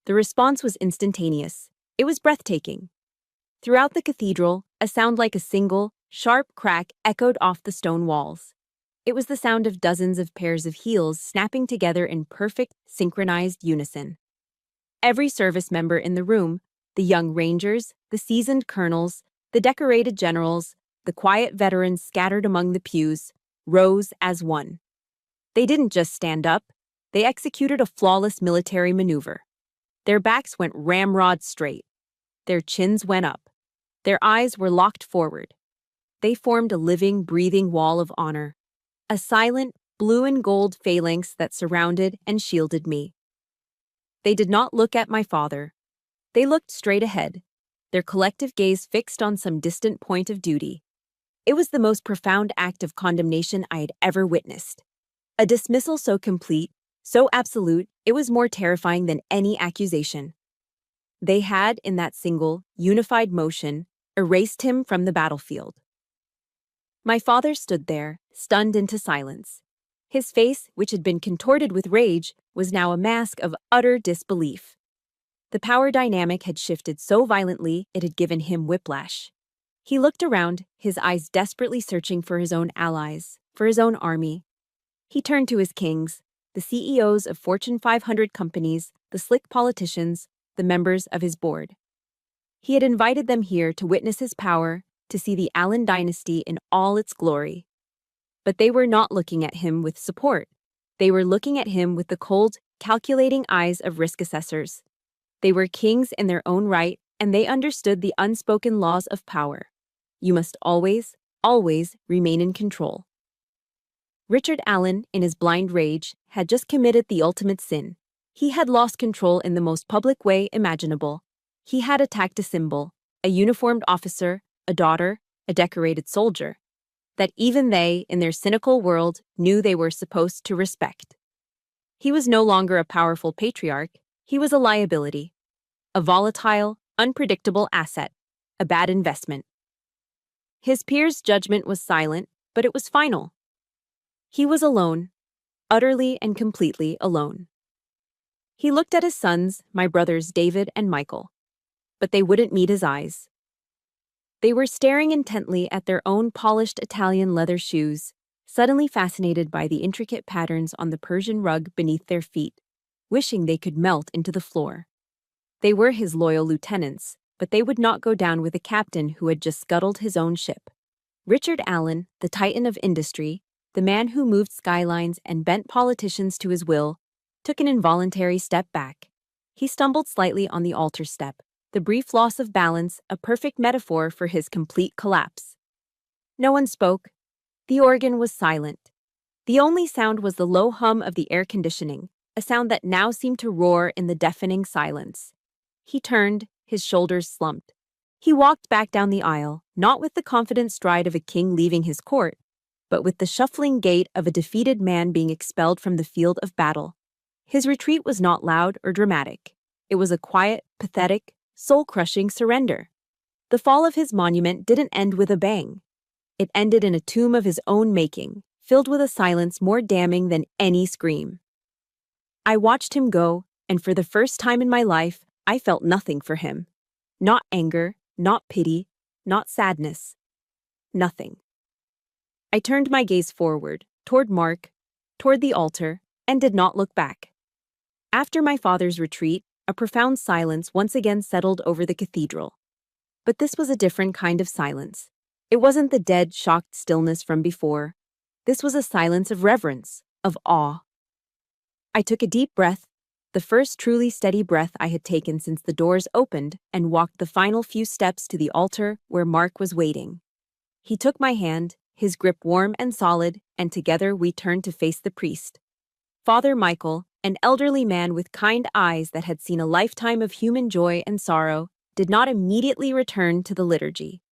The response was instantaneous. It was breathtaking. Throughout the cathedral, a sound like a single, sharp crack echoed off the stone walls. It was the sound of dozens of pairs of heels snapping together in perfect, synchronized unison. Every service member in the room, the young rangers, the seasoned colonels, the decorated generals, the quiet veterans scattered among the pews, rose as one. They didn't just stand up, they executed a flawless military maneuver. Their backs went ramrod straight. Their chins went up. Their eyes were locked forward. They formed a living, breathing wall of honor, a silent, blue and gold phalanx that surrounded and shielded me. They did not look at my father. They looked straight ahead, their collective gaze fixed on some distant point of duty. It was the most profound act of condemnation I had ever witnessed. A dismissal so complete, so absolute, it was more terrifying than any accusation. They had, in that single, unified motion, erased him from the battlefield. My father stood there, stunned into silence. His face, which had been contorted with rage, was now a mask of utter disbelief. The power dynamic had shifted so violently it had given him whiplash. He looked around, his eyes desperately searching for his own allies, for his own army. He turned to his kings, the CEOs of Fortune 500 companies, the slick politicians, the members of his board. He had invited them here to witness his power, to see the Allen dynasty in all its glory. But they were not looking at him with support. They were looking at him with the cold, calculating eyes of risk assessors. They were kings in their own right, and they understood the unspoken laws of power. You must always, always remain in control. Richard Allen, in his blind rage, had just committed the ultimate sin. He had lost control in the most public way imaginable. He had attacked a symbol, a uniformed officer, a daughter, a decorated soldier, that even they, in their cynical world, knew they were supposed to respect. He was no longer a powerful patriarch, he was a liability, a volatile, unpredictable asset, a bad investment. His peers' judgment was silent, but it was final. He was alone, utterly and completely alone. He looked at his sons, my brothers David and Michael, but they wouldn't meet his eyes. They were staring intently at their own polished Italian leather shoes, suddenly fascinated by the intricate patterns on the Persian rug beneath their feet, wishing they could melt into the floor. They were his loyal lieutenants, but they would not go down with a captain who had just scuttled his own ship. Richard Allen, the titan of industry, the man who moved skylines and bent politicians to his will, took an involuntary step back. He stumbled slightly on the altar step, the brief loss of balance a perfect metaphor for his complete collapse. No one spoke. The organ was silent. The only sound was the low hum of the air conditioning, a sound that now seemed to roar in the deafening silence. He turned, his shoulders slumped. He walked back down the aisle, not with the confident stride of a king leaving his court, but with the shuffling gait of a defeated man being expelled from the field of battle. His retreat was not loud or dramatic. It was a quiet, pathetic, soul-crushing surrender. The fall of his monument didn't end with a bang. It ended in a tomb of his own making, filled with a silence more damning than any scream. I watched him go, and for the first time in my life, I felt nothing for him. Not anger, not pity, not sadness. Nothing. I turned my gaze forward, toward Mark, toward the altar, and did not look back. After my father's retreat, a profound silence once again settled over the cathedral. But this was a different kind of silence. It wasn't the dead, shocked stillness from before. This was a silence of reverence, of awe. I took a deep breath, the first truly steady breath I had taken since the doors opened, and walked the final few steps to the altar where Mark was waiting. He took my hand, his grip warm and solid, and together we turned to face the priest. Father Michael, an elderly man with kind eyes that had seen a lifetime of human joy and sorrow, did not immediately return to the liturgy.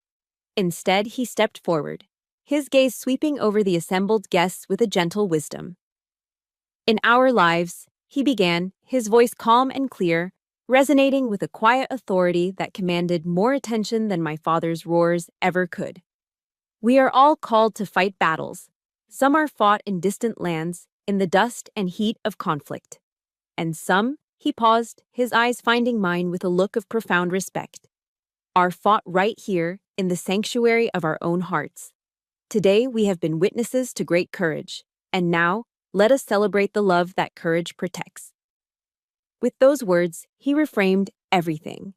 Instead, he stepped forward, his gaze sweeping over the assembled guests with a gentle wisdom. In our lives, he began, his voice calm and clear, resonating with a quiet authority that commanded more attention than my father's roars ever could. We are all called to fight battles. Some are fought in distant lands, in the dust and heat of conflict. And some, he paused, his eyes finding mine with a look of profound respect, are fought right here, in the sanctuary of our own hearts. Today we have been witnesses to great courage, and now, let us celebrate the love that courage protects. With those words, he reframed everything.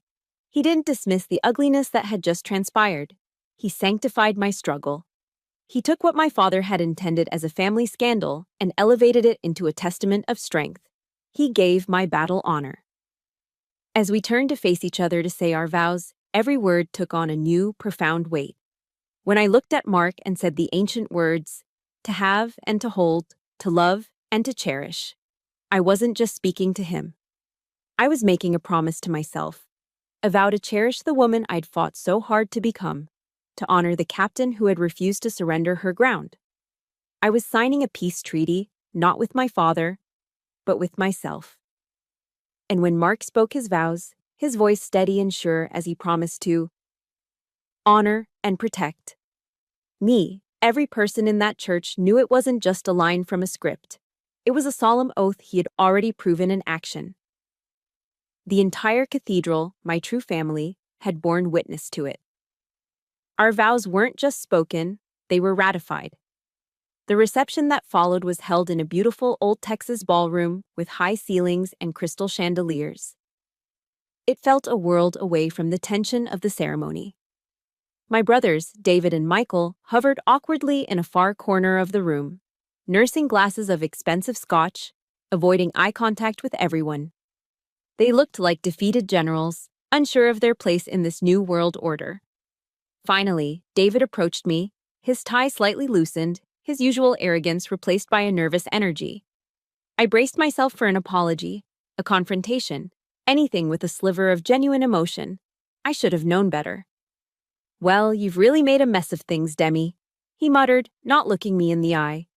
He didn't dismiss the ugliness that had just transpired. He sanctified my struggle. He took what my father had intended as a family scandal and elevated it into a testament of strength. He gave my battle honor. As we turned to face each other to say our vows, every word took on a new, profound weight. When I looked at Mark and said the ancient words, to have and to hold, to love and to cherish, I wasn't just speaking to him. I was making a promise to myself, a vow to cherish the woman I'd fought so hard to become, to honor the captain who had refused to surrender her ground. I was signing a peace treaty, not with my father, but with myself. And when Mark spoke his vows, his voice steady and sure as he promised to honor and protect me, Every person in that church knew it wasn't just a line from a script. It was a solemn oath he had already proven in action. The entire cathedral, my true family, had borne witness to it. Our vows weren't just spoken, they were ratified. The reception that followed was held in a beautiful old Texas ballroom with high ceilings and crystal chandeliers. It felt a world away from the tension of the ceremony. My brothers, David and Michael, hovered awkwardly in a far corner of the room, nursing glasses of expensive scotch, avoiding eye contact with everyone. They looked like defeated generals, unsure of their place in this new world order. Finally, David approached me, his tie slightly loosened, his usual arrogance replaced by a nervous energy. I braced myself for an apology, a confrontation, anything with a sliver of genuine emotion. I should have known better. "Well, you've really made a mess of things, Demi," he muttered, not looking me in the eye.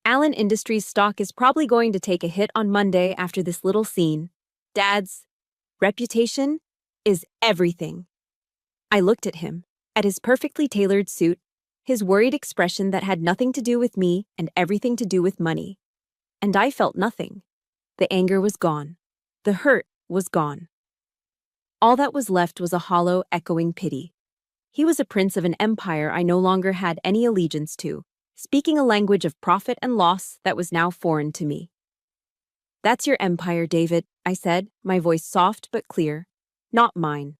"Allen Industries stock is probably going to take a hit on Monday after this little scene. Dad's reputation is everything." I looked at him, at his perfectly tailored suit, his worried expression that had nothing to do with me and everything to do with money. And I felt nothing. The anger was gone. The hurt was gone. All that was left was a hollow, echoing pity. He was a prince of an empire I no longer had any allegiance to, speaking a language of profit and loss that was now foreign to me. "That's your empire, David," I said, my voice soft but clear. "Not mine."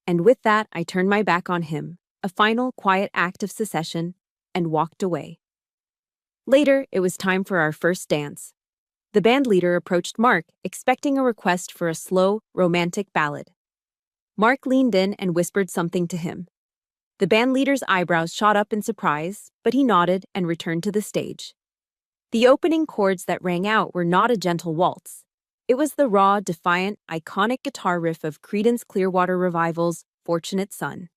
And with that, I turned my back on him, a final, quiet act of secession, and walked away. Later, it was time for our first dance. The band leader approached Mark, expecting a request for a slow, romantic ballad. Mark leaned in and whispered something to him. The band leader's eyebrows shot up in surprise, but he nodded and returned to the stage. The opening chords that rang out were not a gentle waltz. It was the raw, defiant, iconic guitar riff of Creedence Clearwater Revival's "Fortunate Son."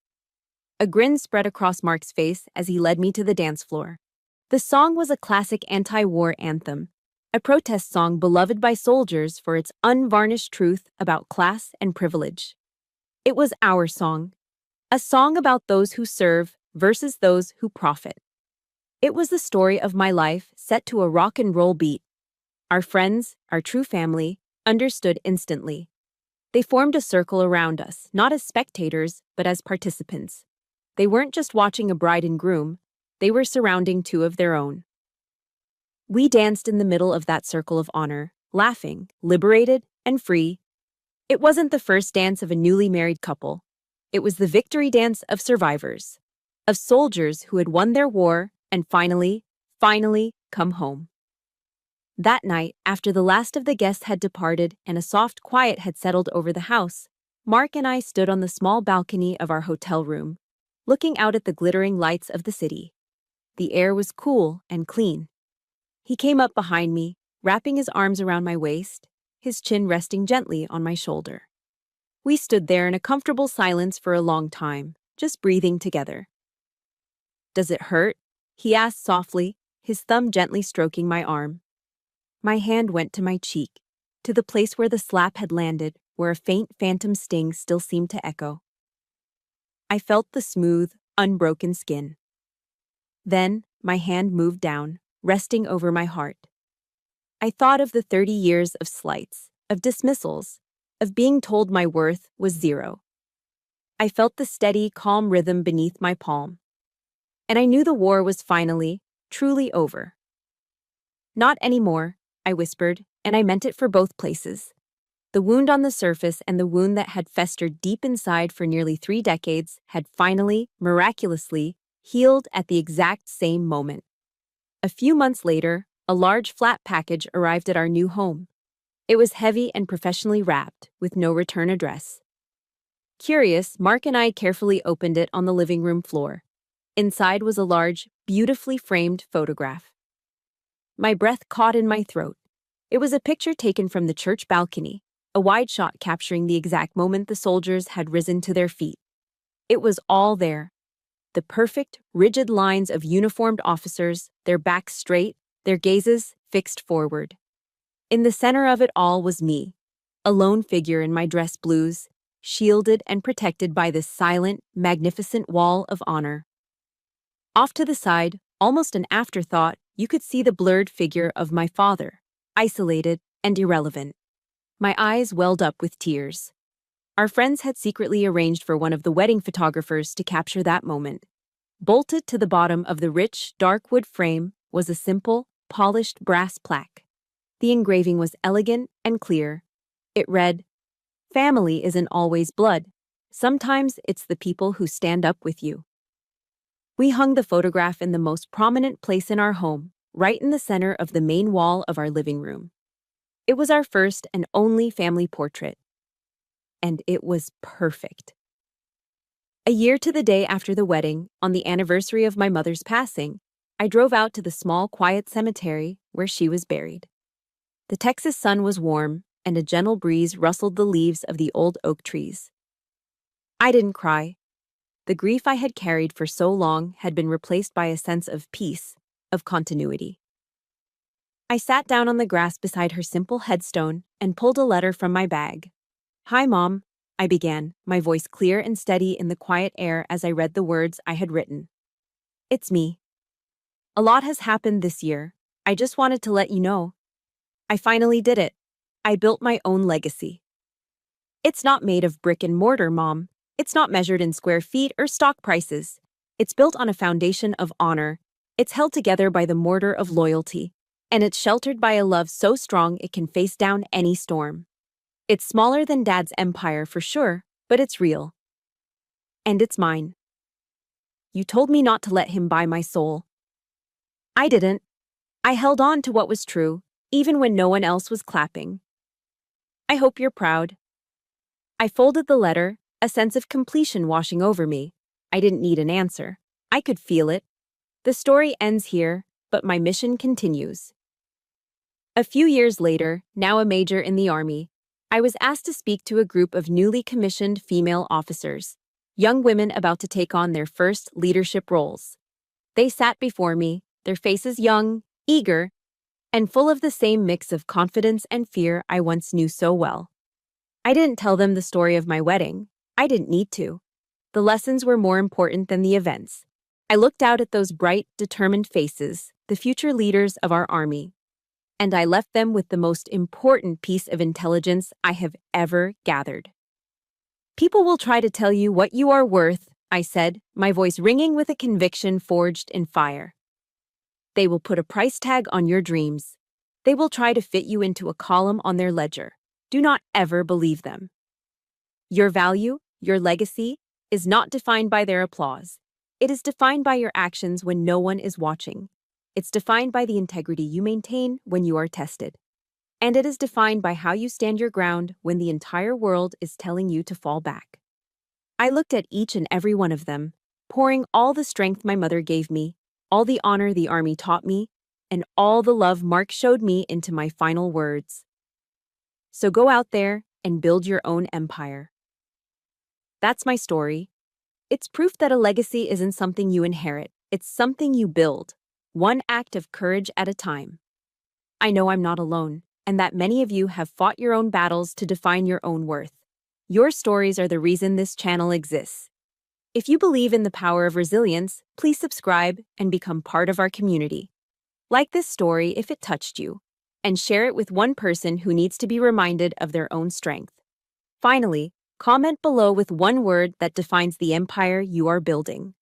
A grin spread across Mark's face as he led me to the dance floor. The song was a classic anti-war anthem, a protest song beloved by soldiers for its unvarnished truth about class and privilege. It was our song, a song about those who serve versus those who profit. It was the story of my life set to a rock and roll beat. Our friends, our true family, understood instantly. They formed a circle around us, not as spectators, but as participants. They weren't just watching a bride and groom, they were surrounding two of their own. We danced in the middle of that circle of honor, laughing, liberated, and free. It wasn't the first dance of a newly married couple. It was the victory dance of survivors, of soldiers who had won their war and finally come home. That night, after the last of the guests had departed and a soft quiet had settled over the house, Mark and I stood on the small balcony of our hotel room, looking out at the glittering lights of the city. The air was cool and clean. He came up behind me, wrapping his arms around my waist, his chin resting gently on my shoulder. We stood there in a comfortable silence for a long time, just breathing together. "Does it hurt?" he asked softly, his thumb gently stroking my arm. My hand went to my cheek, to the place where the slap had landed, where a faint phantom sting still seemed to echo. I felt the smooth, unbroken skin. Then, my hand moved down, resting over my heart. I thought of the 30 years of slights, of dismissals, of being told my worth was zero. I felt the steady, calm rhythm beneath my palm. And I knew the war was finally, truly over. "Not anymore," I whispered, and I meant it for both places. The wound on the surface and the wound that had festered deep inside for nearly 3 decades had finally, miraculously, healed at the exact same moment. A few months later, a large flat package arrived at our new home. It was heavy and professionally wrapped, with no return address. Curious, Mark and I carefully opened it on the living room floor. Inside was a large, beautifully framed photograph. My breath caught in my throat. It was a picture taken from the church balcony, a wide shot capturing the exact moment the soldiers had risen to their feet. It was all there. The perfect, rigid lines of uniformed officers, their backs straight, their gazes fixed forward. In the center of it all was me, a lone figure in my dress blues, shielded and protected by this silent, magnificent wall of honor. Off to the side, almost an afterthought, you could see the blurred figure of my father, isolated and irrelevant. My eyes welled up with tears. Our friends had secretly arranged for one of the wedding photographers to capture that moment. Bolted to the bottom of the rich, dark wood frame was a simple, polished brass plaque. The engraving was elegant and clear. It read, "Family isn't always blood. Sometimes it's the people who stand up with you." We hung the photograph in the most prominent place in our home, right in the center of the main wall of our living room. It was our first and only family portrait. And it was perfect. A year to the day after the wedding, on the anniversary of my mother's passing, I drove out to the small, quiet cemetery where she was buried. The Texas sun was warm, and a gentle breeze rustled the leaves of the old oak trees. I didn't cry. The grief I had carried for so long had been replaced by a sense of peace, of continuity. I sat down on the grass beside her simple headstone and pulled a letter from my bag. "Hi, Mom," I began, my voice clear and steady in the quiet air as I read the words I had written. "It's me. A lot has happened this year. I just wanted to let you know. I finally did it. I built my own legacy. It's not made of brick and mortar, Mom. It's not measured in square feet or stock prices. It's built on a foundation of honor. It's held together by the mortar of loyalty. And it's sheltered by a love so strong it can face down any storm. It's smaller than Dad's empire for sure, but it's real. And it's mine. You told me not to let him buy my soul. I didn't. I held on to what was true, even when no one else was clapping. I hope you're proud." I folded the letter, a sense of completion washing over me. I didn't need an answer. I could feel it. The story ends here, but my mission continues. A few years later, now a major in the Army, I was asked to speak to a group of newly commissioned female officers, young women about to take on their first leadership roles. They sat before me, their faces young, eager, and full of the same mix of confidence and fear I once knew so well. I didn't tell them the story of my wedding. I didn't need to. The lessons were more important than the events. I looked out at those bright, determined faces, the future leaders of our Army, and I left them with the most important piece of intelligence I have ever gathered. "People will try to tell you what you are worth," I said, my voice ringing with a conviction forged in fire. "They will put a price tag on your dreams. They will try to fit you into a column on their ledger. Do not ever believe them. Your value, your legacy, is not defined by their applause. It is defined by your actions when no one is watching. It's defined by the integrity you maintain when you are tested. And it is defined by how you stand your ground when the entire world is telling you to fall back." I looked at each and every one of them, pouring all the strength my mother gave me, all the honor the Army taught me, and all the love Mark showed me into my final words. So go out there and build your own empire. That's my story. It's proof that a legacy isn't something you inherit. It's something you build, one act of courage at a time. I know I'm not alone, and that many of you have fought your own battles to define your own worth. Your stories are the reason this channel exists. If you believe in the power of resilience, please subscribe and become part of our community. Like this story if it touched you, and share it with one person who needs to be reminded of their own strength. Finally, comment below with one word that defines the empire you are building.